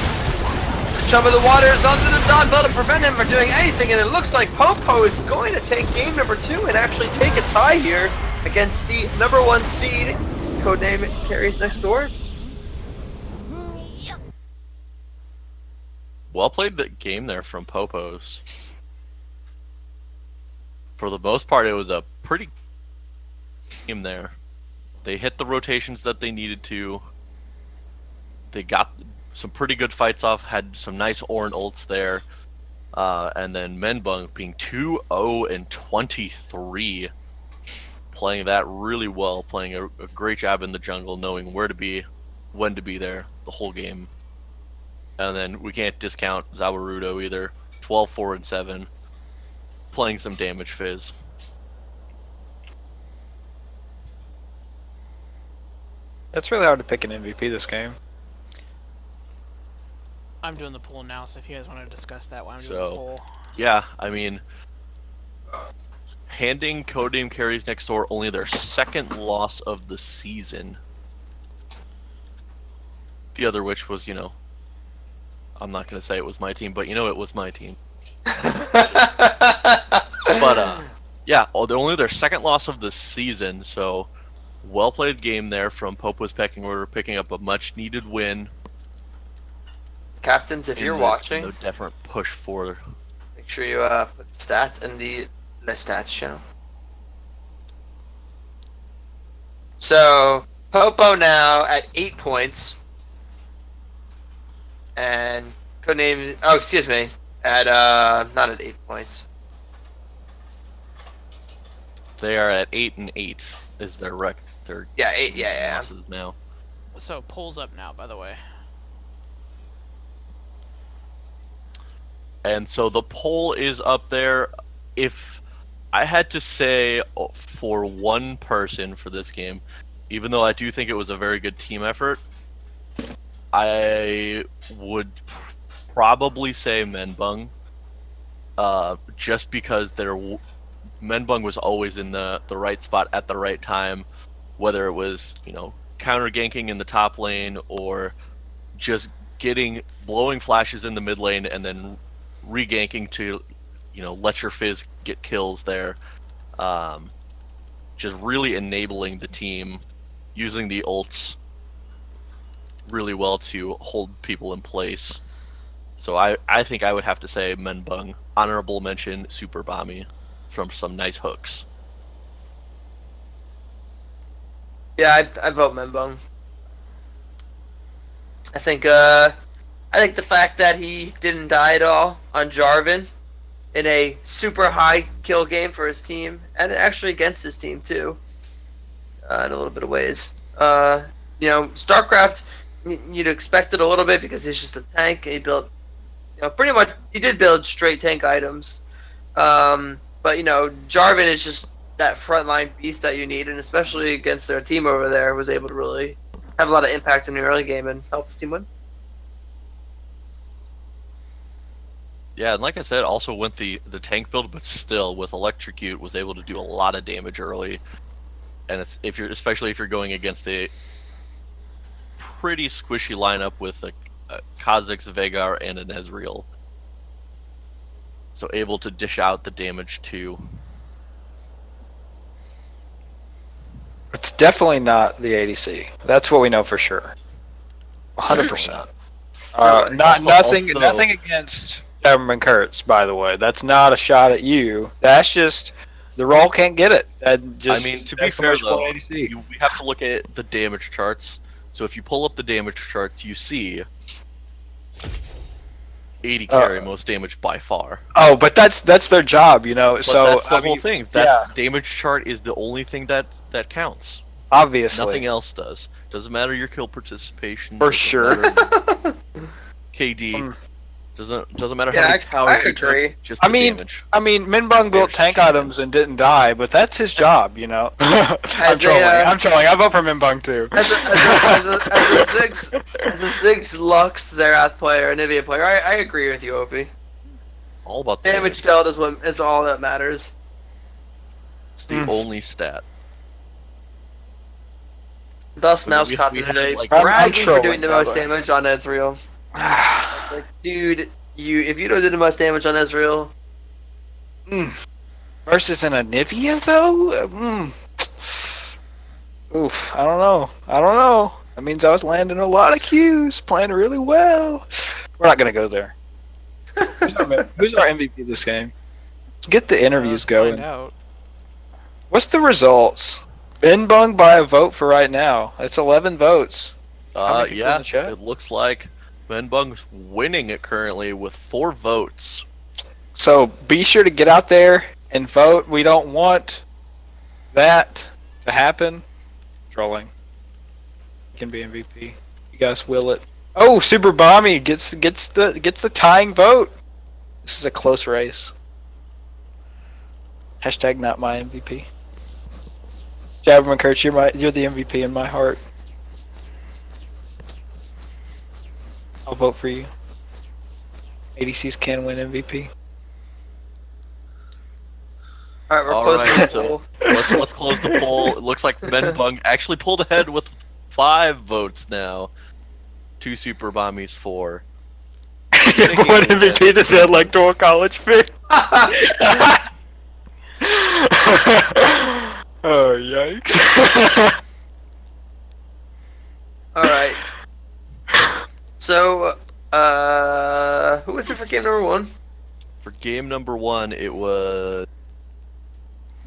The chum of the water is onto the Dawn Bell to prevent him from doing anything, and it looks like POPO is going to take game number 2 and actually take a tie here against the number 1 seed, codename Carries Next Door. Well played the game there from Popos. For the most part, it was a pretty game there. They hit the rotations that they needed to. They got some pretty good fights off, had some nice Ornn ults there. And then Menbung being 2-0 and 23. Playing that really well, playing a great job in the jungle, knowing where to be, when to be there, the whole game. And then we can't discount Zawarudo either. 12-4 and 7. Playing some damage fizz. It's really hard to pick an MVP this game. I'm doing the poll now, so if you guys want to discuss that while I'm doing So- the poll. Yeah, I mean, handing Codename Carries Next Door only their second loss of the season. The other which was, you know, I'm not going to say it was my team, but you know it was my team. But, yeah, only their second loss of the season, so well played game there from Popo's pecking order, picking up a much needed win. Captains, if you're watching, No definite push for. make sure you put the stats in the stats channel. So Popo now at 8 points, and codename. Oh, excuse me, at not at 8 points. They are at 8 and 8 is their record. Their Yeah, 8. Yeah. losses now. So poll's up now, by the way. And so the poll is up there. If I had to say for one person for this game, even though I do think it was a very good team effort, I would probably say Menbung. Just because Menbung was always in the right spot at the right time, whether it was, you know, counter ganking in the top lane or just blowing flashes in the mid lane and then re-ganking to, you know, let your fizz get kills there. Just really enabling the team, using the ults really well to hold people in place. So I think I would have to say Menbung. Honorable mention Super Bomby from some nice hooks. Yeah, I vote Menbung. I think the fact that he didn't die at all on Jarvan in a super high kill game for his team, and actually against his team too, in a little bit of ways. You know, StarCraft, you'd expect it a little bit because he's just a tank. And he built, you know, pretty much he did build straight tank items. But you know, Jarvan is just that frontline beast that you need, and especially against their team over there, was able to really have a lot of impact in the early game and help his team win. Yeah, and like I said, also went the tank build, but still with Electrocute was able to do a lot of damage early. And it's especially if you're going against a pretty squishy lineup with a Kha'Zix, Vagar, and an Ezreal. So able to dish out the damage too. It's definitely not the ADC. That's what we know for sure. 100%. Nothing Also- against Chairman Kurtz, by the way. That's not a shot at you. That's just the roll can't get it. That just, I mean, to be that's the fair much though, 180C. we have to look at the damage charts. So if you pull up the damage charts, you see 80 carry most damage by far. Oh, but that's their job, you know. But so that's the I whole mean, thing. yeah, Damage chart is the only thing that counts. obviously. Nothing else does. Doesn't matter your kill participation. For doesn't sure. matter KD. Doesn't matter how Yeah, many towers I you took, agree. just I the mean, damage. Minbung built tank items and didn't die, but that's his job, you know. I'm As a, trolling. I'm trolling. I vote for Minbung too. As a Ziggs Lux Zerath player, a Nivea player, I agree with you, Opie. All about the Damage dealt is all that matters. It's the only stat. Thus, I mean, Mouse we copy had, today, like- I'm bragging for trolling, doing the by most the way. damage on Ezreal. Like, dude, if you don't do the most damage on Ezreal, Versus an Anivia, though? Oof, I don't know. That means I was landing a lot of Qs, playing really well. We're not going to go there. Who's our MVP this game? Let's get the interviews Let's going. find out. What's the results? Binbung by a vote for right now. It's 11 votes. How many people in Yeah, the chat? it looks like Benbung's winning it currently with 4 votes. So be sure to get out there and vote. We don't want that to happen. Trolling. Can be MVP. You guys will it. Oh, Super Bomby gets the tying vote. This is a close race. Hashtag not my MVP. Jabberman Kurtz, you're the MVP in my heart. I'll vote for you. ADCs can win MVP. alright, we're All close right, to the poll. let's close the poll. It looks like Benbung actually pulled ahead with 5 votes now. 2 Super Bombies, 4. One MVP to the electoral college pick. Oh yikes! Alright. So, who was it for game number 1? For game number 1, it was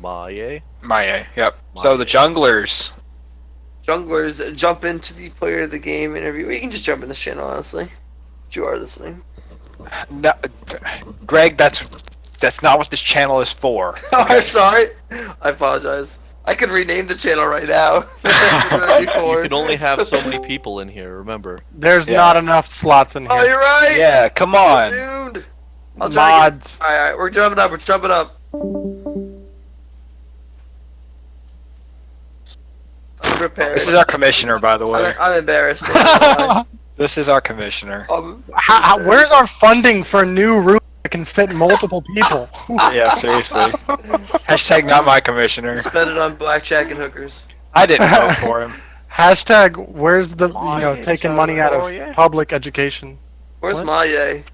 Maye. Maya, yep. So the junglers. Junglers, jump into the player of the game interview. You can just jump in this channel, honestly. If you are listening. No, Greg, that's not what this channel is for. Oh, I'm sorry. I apologize. I could rename the channel right now. You can only have so many people in here, remember. There's Yeah. not enough slots in Oh, here. you're right. Yeah, come on. Dude. I'll try to Mods. get... Alright, we're jumping up. We're jumping up. I'm prepared. This is our commissioner, by the way. I'm embarrassed. This is our commissioner. Where's our funding for a new room that can fit multiple people? Yeah, seriously. Hashtag not my commissioner. Spend it on blackjack and hookers. I didn't vote for him. Hashtag where's the taking money out of public education? Where's What? Maye?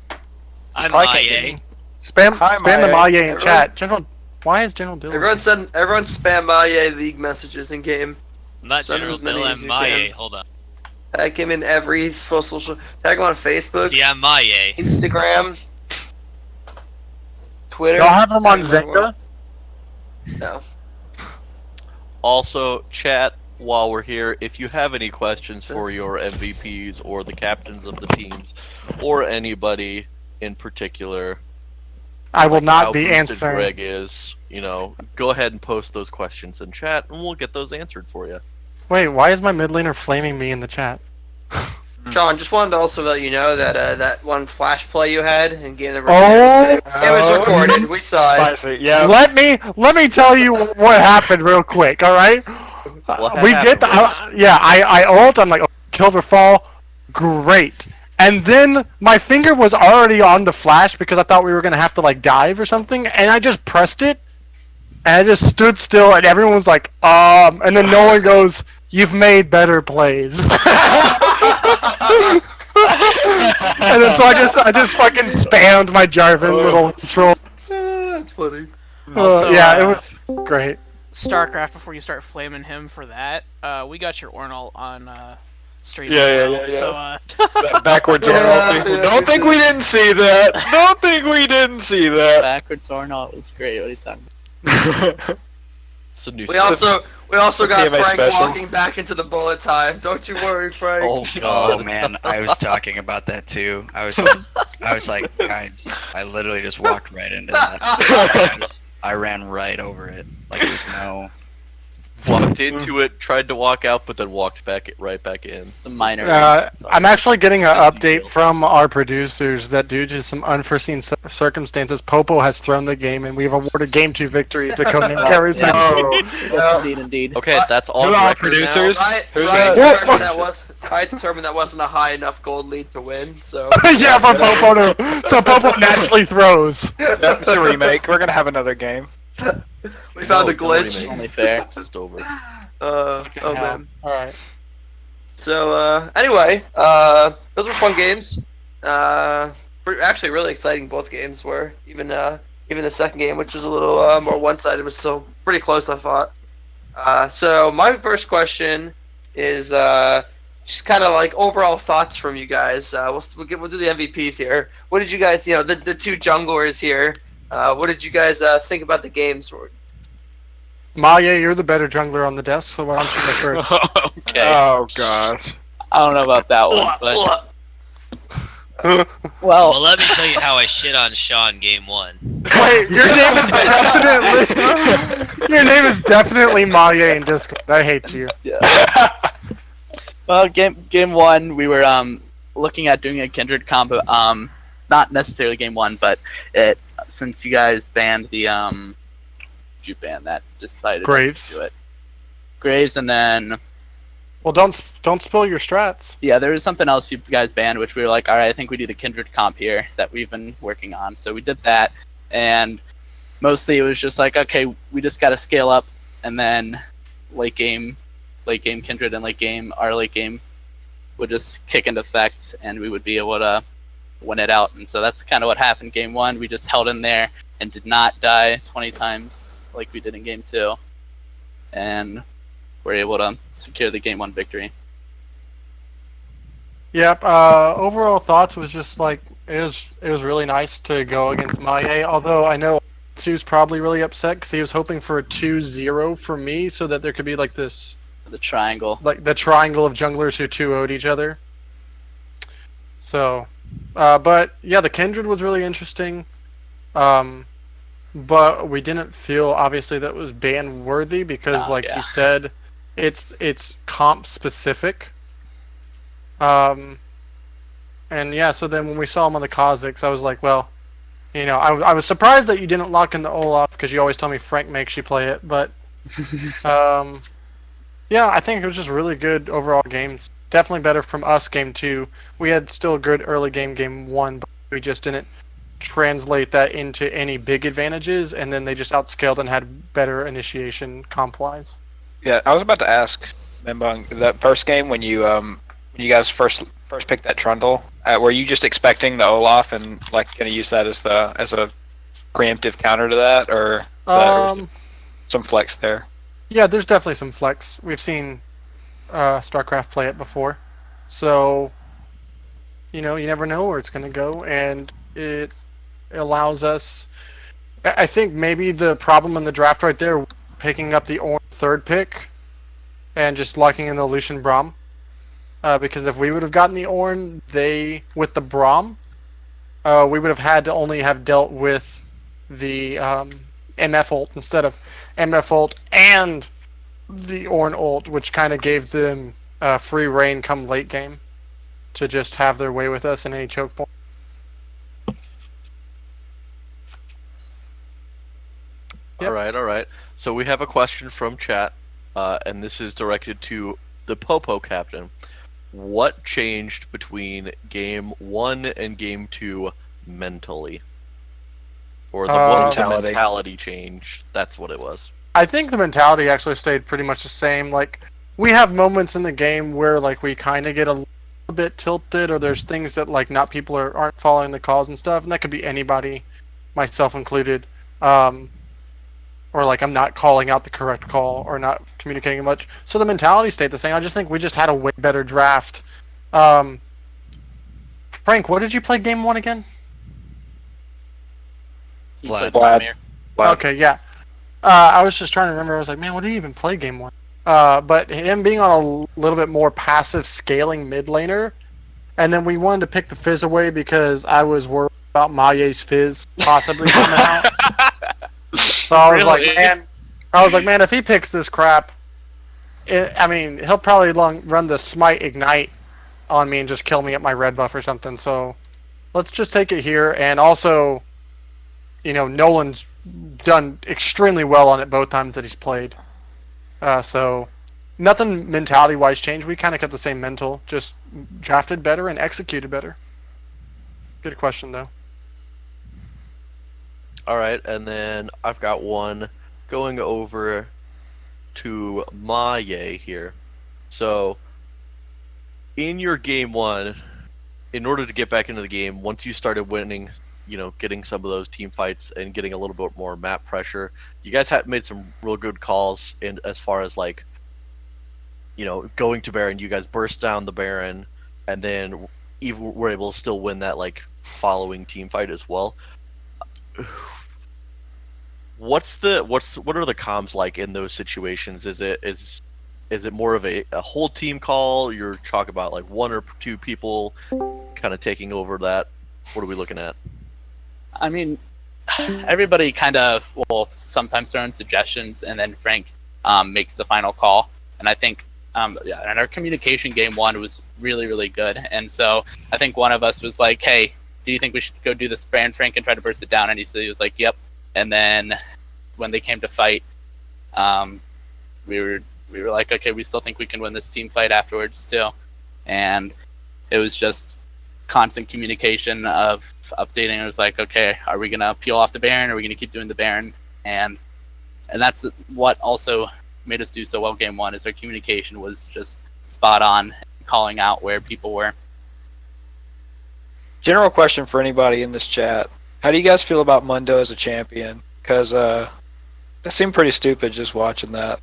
I'm Probably can't Maye. Spam Hi, spam the Maya. Maye in Everyone- chat. General, why is General Dillon? Everyone spam Maye league messages in game. I'm not Spend General as many Bill, as I'm you Maye. can. Hold on. Tag him in every full social. Tag him on Facebook, See, I'm Maye. Instagram, Twitter. Y'all have him on Tag him everywhere. Zynga? No. Also, chat, while we're here, if you have any questions for your MVPs or the captains of the teams, or anybody in particular, I will like not how be boosted answering. Greg is, go ahead and post those questions in chat, and we'll get those answered for you. Wait, why is my mid laner flaming me in the chat? Sean, just wanted to also let you know that that one flash play you had in game number Oh, it was recorded. We saw it. Spicy, yeah. let me tell you what happened real quick. All right, What we happened get the was- I ult. I'm like, oh, kill or fall, great. And then my finger was already on the flash because I thought we were gonna have to like dive or something, and I just pressed it, and I just stood still, and everyone was like, and then no one goes, "You've made better plays." And then so I just fucking spammed my Jarvan little control. That's funny. Also, Yeah, it was great. StarCraft, before you start flaming him for that, we got your Ornal on stream Yeah, as yeah, well. yeah, yeah. So That backwards Arnold. Don't think we didn't see that. Don't think we didn't see that. Backwards Arnold was great. What are you talking about? It's a new We stuff. also got TMA Frank special. walking back into the bullet time. Don't you worry, Frank. Oh god. Oh man, I was talking about that too. I was like, guys, I literally just walked right into that. I ran right over it. Like there's no. Walked into it, tried to walk out, but then walked right back in. It's the minor. I'm actually getting an Big update deal. from our producers that due to some unforeseen circumstances, Popo has thrown the game, and we've awarded Game 2 victory to Conan Carries. Yeah. Oh, Yes, indeed. Okay, that's all. Who are our record producers? now. Who's I that? determined that wasn't a high enough gold lead to win, so. Yeah, for Popo to. So Popo naturally throws. Yep, it's a remake. We're gonna have another game. We found a No, don't glitch. remake. Only fair. It's just over. Oh man. Alright. So anyway, those were fun games. Actually, really exciting. Both games were. Even the second game, which was a little more one-sided, was still pretty close, I thought. So my first question is just kind of like overall thoughts from you guys. We'll do the MVPs here. What did you guys, the two junglers here? What did you guys think about the games? Maya, you're the better jungler on the desk, so why don't you go first? Okay. Oh gosh. I don't know about that one, but well, Well, let me tell you how I shit on Sean game 1. Wait, your name is definitely Maya in Discord. I hate you. well, game one, we were looking at doing a kindred combo. Not necessarily game one, but since you guys banned the you banned that, decided Graves. to do it. Graves, and then Well, don't spill your strats. yeah, there was something else you guys banned, which we were like, all right, I think we do the kindred comp here that we've been working on. So we did that, and mostly it was just like, okay, we just got to scale up, and then late game kindred and our late game would just kick into effect, and we would be able to win it out. And so that's kind of what happened. Game one, we just held in there and did not die 20 times like we did in game two, and we're able to secure the game one victory. Yep. Overall thoughts was just like it was really nice to go against Maya. Although I know Sue's probably really upset because he was hoping for a 2-0 for me, so that there could be like this, The triangle. like the triangle of junglers who 2-0'd each other. So, but yeah, the Kindred was really interesting. But we didn't feel obviously that it was ban worthy because, like yeah. you said, it's comp specific. And yeah, so then when we saw him on the Kazakhs, I was like, well, I was surprised that you didn't lock in the Olaf because you always tell me Frank makes you play it. But yeah, I think it was just really good overall games. Definitely better from us game two. We had still a good early game one, but we just didn't translate that into any big advantages, and then they just outscaled and had better initiation comp wise. Yeah, I was about to ask Membung, that first game when you guys first picked that Trundle, were you just expecting the Olaf and like going to use that as a preemptive counter to that, or some flex there? Yeah, there's definitely some flex. We've seen StarCraft play it before, so you never know where it's going to go, and it allows us. I think maybe the problem in the draft right there, picking up the orange third pick and just locking in the Lucian Braum, because if we would have gotten the Ornn, with the Braum, we would have had to only have dealt with the MF ult instead of MF ult and the Ornn ult, which kind of gave them free reign come late game to just have their way with us in any choke point. Yep. All right. So we have a question from chat, and this is directed to the POPO captain. What changed between game 1 and game 2 mentally? Or what mentality changed? That's what it was. I think the mentality actually stayed pretty much the same. Like, we have moments in the game where like we kind of get a little bit tilted, or there's things that like people aren't following the calls and stuff, and that could be anybody, myself included. or like I'm not calling out the correct call or not communicating much. So the mentality stayed the same. I just think we just had a way better draft. Frank, what did you play game 1 again? He Vlad. played Vladimir. Okay, yeah. I was just trying to remember. I was like, man, what did he even play game 1? But him being on a little bit more passive scaling mid laner, and then we wanted to pick the Fizz away because I was worried about Maye's Fizz possibly coming out. So I was like, man, if he picks this crap, I mean, he'll probably run the Smite Ignite on me and just kill me at my red buff or something. So let's just take it here. And also, Nolan's done extremely well on it both times that he's played. So nothing mentality-wise changed. We kind of kept the same mental, just drafted better and executed better. Good question, though. All right, and then I've got one going over to Maye here. So, in your game 1, in order to get back into the game, once you started winning, getting some of those team fights and getting a little bit more map pressure, you guys had made some real good calls in as far as like, going to Baron. You guys burst down the Baron, and then even were able to still win that like following team fight as well. What are the comms like in those situations? Is it more of a whole team call? You're talking about like 1 or 2 people kind of taking over that. What are we looking at? I mean, everybody kind of will sometimes throw in suggestions, and then Frank makes the final call. And I think, and our communication game 1 was really, really good. And so I think one of us was like, "Hey, do you think we should go do this Baron, Frank, and try to burst it down?" And he was like, "Yep." And then when they came to fight, we were like, "Okay, we still think we can win this team fight afterwards too." And it was just constant communication of updating. It was like, okay, are we gonna peel off the Baron? Or are we gonna keep doing the Baron? And that's what also made us do so well game 1, is our communication was just spot on, calling out where people were. General question for anybody in this chat: how do you guys feel about Mundo as a champion? Because it seemed pretty stupid just watching that.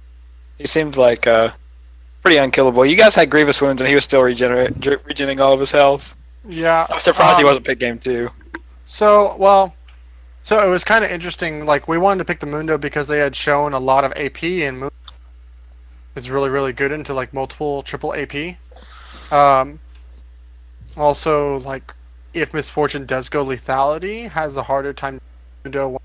He seemed like pretty unkillable. You guys had grievous wounds, and he was still regenerating all of his health. Yeah. I'm surprised he wasn't picked game 2. So it was kind of interesting. Like, we wanted to pick the Mundo because they had shown a lot of AP, and Mundo is really, really good into like multiple triple AP. Also, like, if Misfortune does go lethality, has a harder time Mundo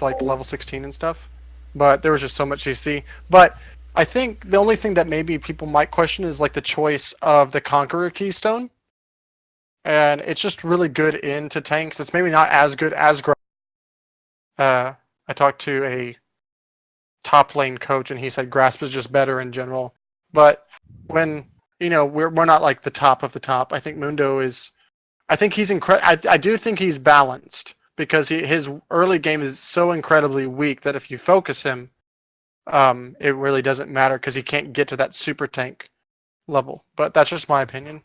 like level 16 and stuff. But there was just so much CC. But I think the only thing that maybe people might question is like the choice of the Conqueror Keystone. And it's just really good into tanks. It's maybe not as good as Grasp. I talked to a top lane coach, and he said Grasp is just better in general. But when we're not like the top of the top, I think Mundo is. I think he's I do think he's balanced because his early game is so incredibly weak that if you focus him, it really doesn't matter because he can't get to that super tank level. But that's just my opinion.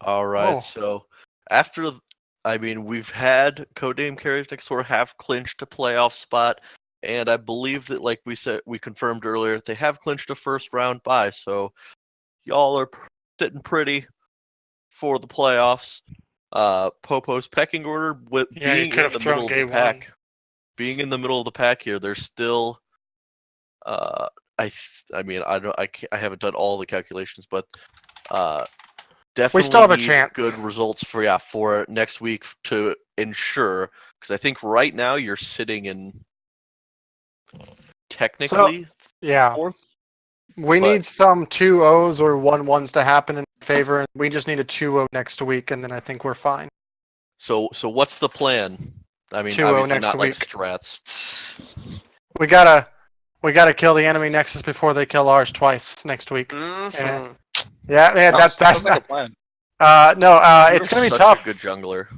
All right, so we've had Codename Carriers next door have clinched a playoff spot, and I believe that, like we confirmed earlier, they have clinched a first round bye. So y'all are sitting pretty for the playoffs. Popo's pecking order with being in the middle of the pack. Being in the middle of the pack here, there's still. I haven't done all the calculations, but definitely we still have a chance. Good results for next week to ensure, because I think right now you're sitting in technically fourth. We need some 2-0s or 1-1s to happen in favor, and we just need a 2-0 next week, and then I think we're fine. So what's the plan? I mean, 2-0 obviously next not week. like strats. We gotta kill the enemy nexus before they kill ours twice next week. Mm-hmm. Yeah, that's like a plan. It's gonna be tough. A good jungler.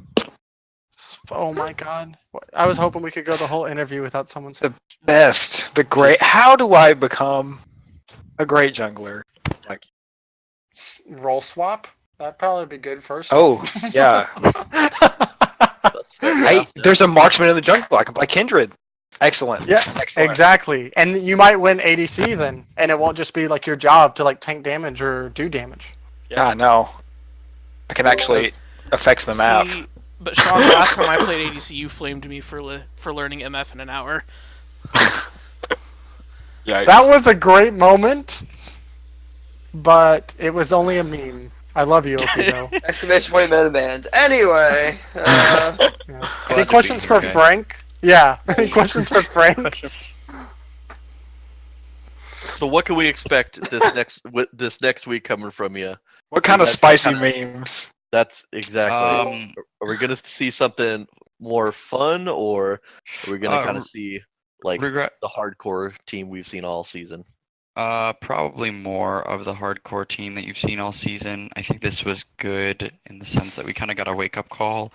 Oh my god! I was hoping we could go the whole interview without someone saying the best, the great. How do I become a great jungler? Like role swap. That'd probably be good first. Oh yeah. That's fair, yeah. There's a marksman in the jungle. I can play Kindred. Excellent. Yeah, Excellent. exactly. And you might win ADC then, and it won't just be like your job to like tank damage or do damage. Yeah, I know. I can actually affect the map. See, but Sean, last time I played ADC, you flamed me for learning MF in an hour. Yikes. That was a great moment, but it was only a meme. I love you, Opie, though. Exclamation point meta band. Anyway, Yeah. Any to questions be for here, guys. Frank? Yeah. Any questions for Frank? So what can we expect this next week coming from you? What kind of That's spicy kinda- memes? That's exactly. Are we gonna see something more fun, or are we gonna kind of see like regret- the hardcore team we've seen all season? Probably more of the hardcore team that you've seen all season. I think this was good in the sense that we kind of got a wake-up call.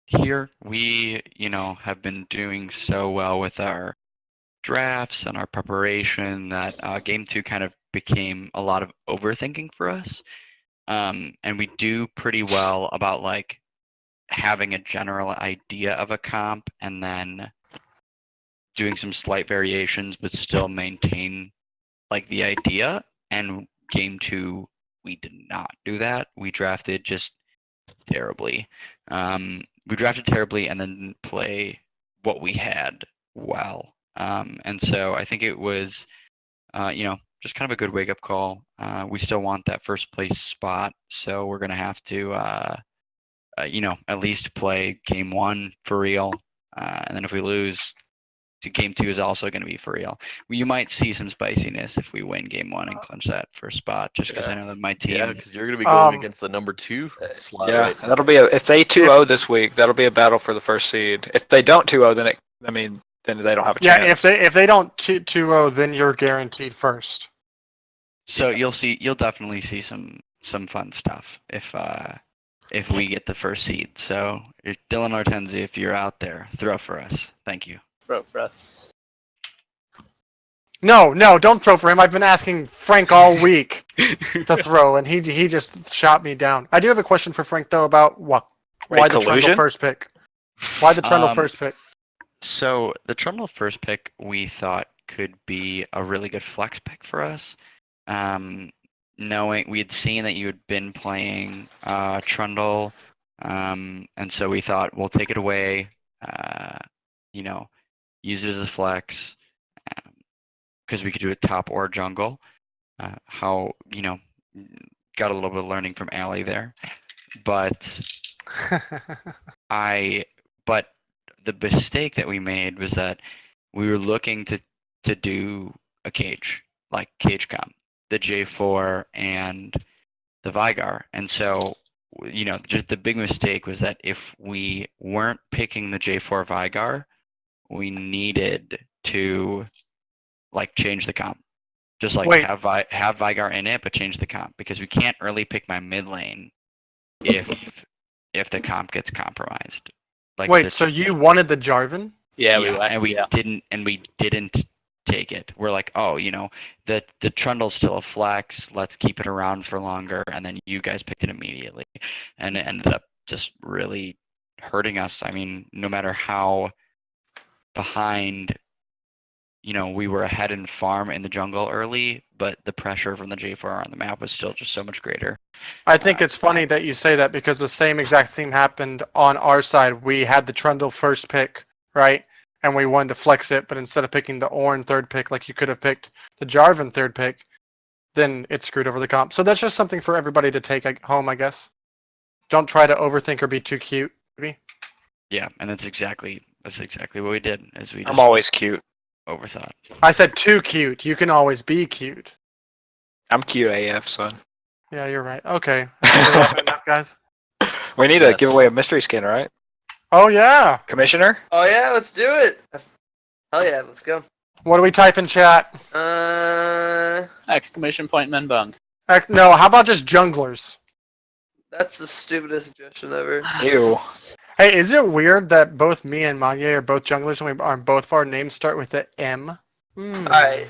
Here, we, have been doing so well with our drafts and our preparation that Game 2 kind of became a lot of overthinking for us. And we do pretty well about, like, having a general idea of a comp and then doing some slight variations but still maintain like the idea. And Game 2 we did not do that. We drafted just terribly. We drafted terribly and then didn't play what we had well. And so I think it was just kind of a good wake-up call. We still want that first place spot, so we're gonna have to at least play game 1 for real. And then if we lose, game 2 is also going to be for real. You might see some spiciness if we win game 1 and clinch that first spot, just because I know that my team. Yeah, because you're gonna be going against the number 2 slot. Yeah, Right? that'll be if they 2-0 this week, that'll be a battle for the first seed. If they don't 2-0, then then they don't have a chance. Yeah, if they don't 2-0, then you're guaranteed first. So you'll definitely see some fun stuff if we get the first seed. So Dylan Hortensi, if you're out there, throw for us. Thank you. Throw for us. No, don't throw for him. I've been asking Frank all week to throw, and he just shot me down. I do have a question for Frank though about why the Trundle first pick. Why the Trundle first pick? So the Trundle first pick we thought could be a really good flex pick for us. Knowing we had seen that you had been playing Trundle, and so we thought we'll take it away. Use it as a flex, because we could do it top or jungle. Got a little bit of learning from Allie there, but the mistake that we made was that we were looking to do a cage comp, the J4 and the Vigar, and so just the big mistake was that if we weren't picking the J4 Vigar, we needed to change the comp. Just have Vigar in it, but change the comp, because we can't really pick my mid lane if the comp gets compromised. Wait, so you wanted the Jarvan? Yeah, we didn't take it. We're like, the Trundle's still a flex. Let's keep it around for longer. And then you guys picked it immediately, and it ended up just really hurting us. I mean, no matter how behind, we were ahead in farm in the jungle early, but the pressure from the J4 on the map was still just so much greater. I think it's funny that you say that, because the same exact thing happened on our side. We had the Trundle first pick, right? And we wanted to flex it, but instead of picking the Ornn third pick, like you could have picked the Jarvan third pick, then it screwed over the comp. So that's just something for everybody to take home, I guess. Don't try to overthink or be too cute, maybe. Yeah, and that's exactly what we did. I'm always cute. Overthought. I said too cute. You can always be cute. I'm cute AF, son. Yeah, you're right. Okay. Enough, guys. We need to give away a mystery skin, right? Oh, yeah. Commissioner? Oh yeah, let's do it. Hell yeah, let's go. What do we type in chat? Exclamation point Menbung. No, how about just junglers? That's the stupidest suggestion ever. Ew. Hey, is it weird that both me and Manye are both junglers and both of our names start with the M? Alright.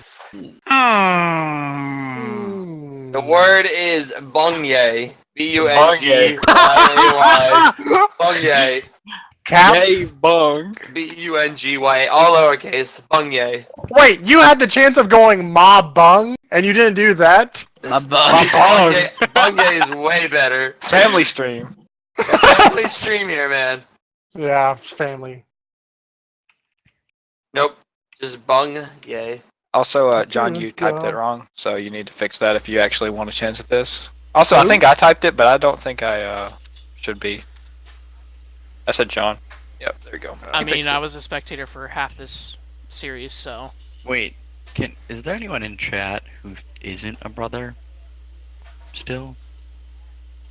The word is Bongye, B-U-N-G-Y-A-Y. Bungyay. Caps? Yay, bung. B-U-N-G-Y-A. All lowercase. Bungyay. Wait, you had the chance of going Ma Bung, and you didn't do that? My bug. Bungyay is way better. Family stream. Family stream here, man. Yeah, it's family. Nope. Just Bungyay. Also, John, you typed it wrong, so you need to fix that if you actually want a chance at this. Also, I think I typed it, but I don't think I should be. I said John. Yep, there you go. I mean, I was a spectator for half this series, so. Wait, is there anyone in chat who isn't a brother? Still?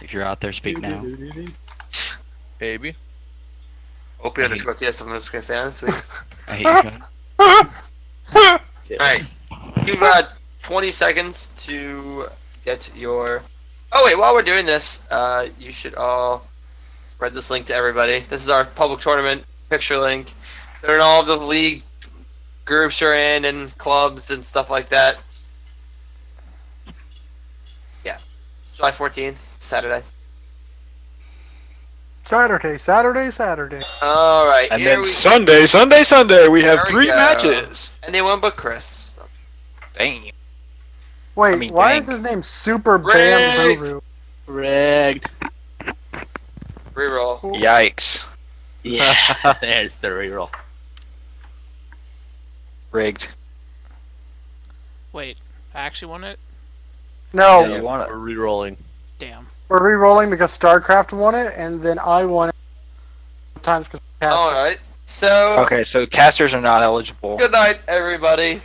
If you're out there, speak now. Baby. OP underscore TS underscore fan. Sweet. I hate you, John. Alright. You've got 20 seconds to get your... Oh wait, while we're doing this, you should all spread this link to everybody. This is our public tournament picture link. They're in all of the league groups you're in and clubs and stuff like that. Yeah. July 14th, Saturday. Saturday. Alright, And here then we Sunday, we have There we 3 go. matches. Anyone but Chris. Dang. Wait, I mean, why dang. is his name Super Bam Rigged. Ruru? Rigged. Reroll. Yikes. Yeah, there's the reroll. Rigged. Wait, I actually won it? No, Yeah, you want it. We're re-rolling. Damn. we're re-rolling because StarCraft won it, and then I won it times because Alright, so... Okay, so casters are not eligible. Good night, everybody.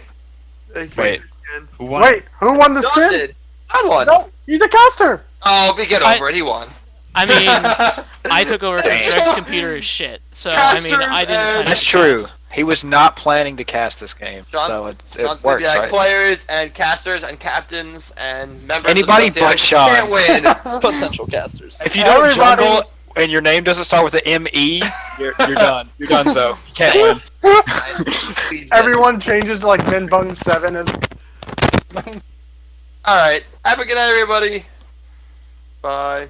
Thank you Wait. again. Who won? Wait, who won the John spin? did. I won. No, he's a caster. Oh, but get over it. He won. I mean, I took over because Greg's computer is shit. So, I mean, I didn't sign up That's to true. cast. He was not planning to cast this game, so it John's works, like right? players and casters and captains and members Anybody of the but association Sean. can't win. Potential casters. If you don't Everybody- jungle and your name doesn't start with an M-E, you're done. You're done, so you can't win. Everyone changes to like Min Bung 7 as. Alright. Have a good night, everybody. Bye.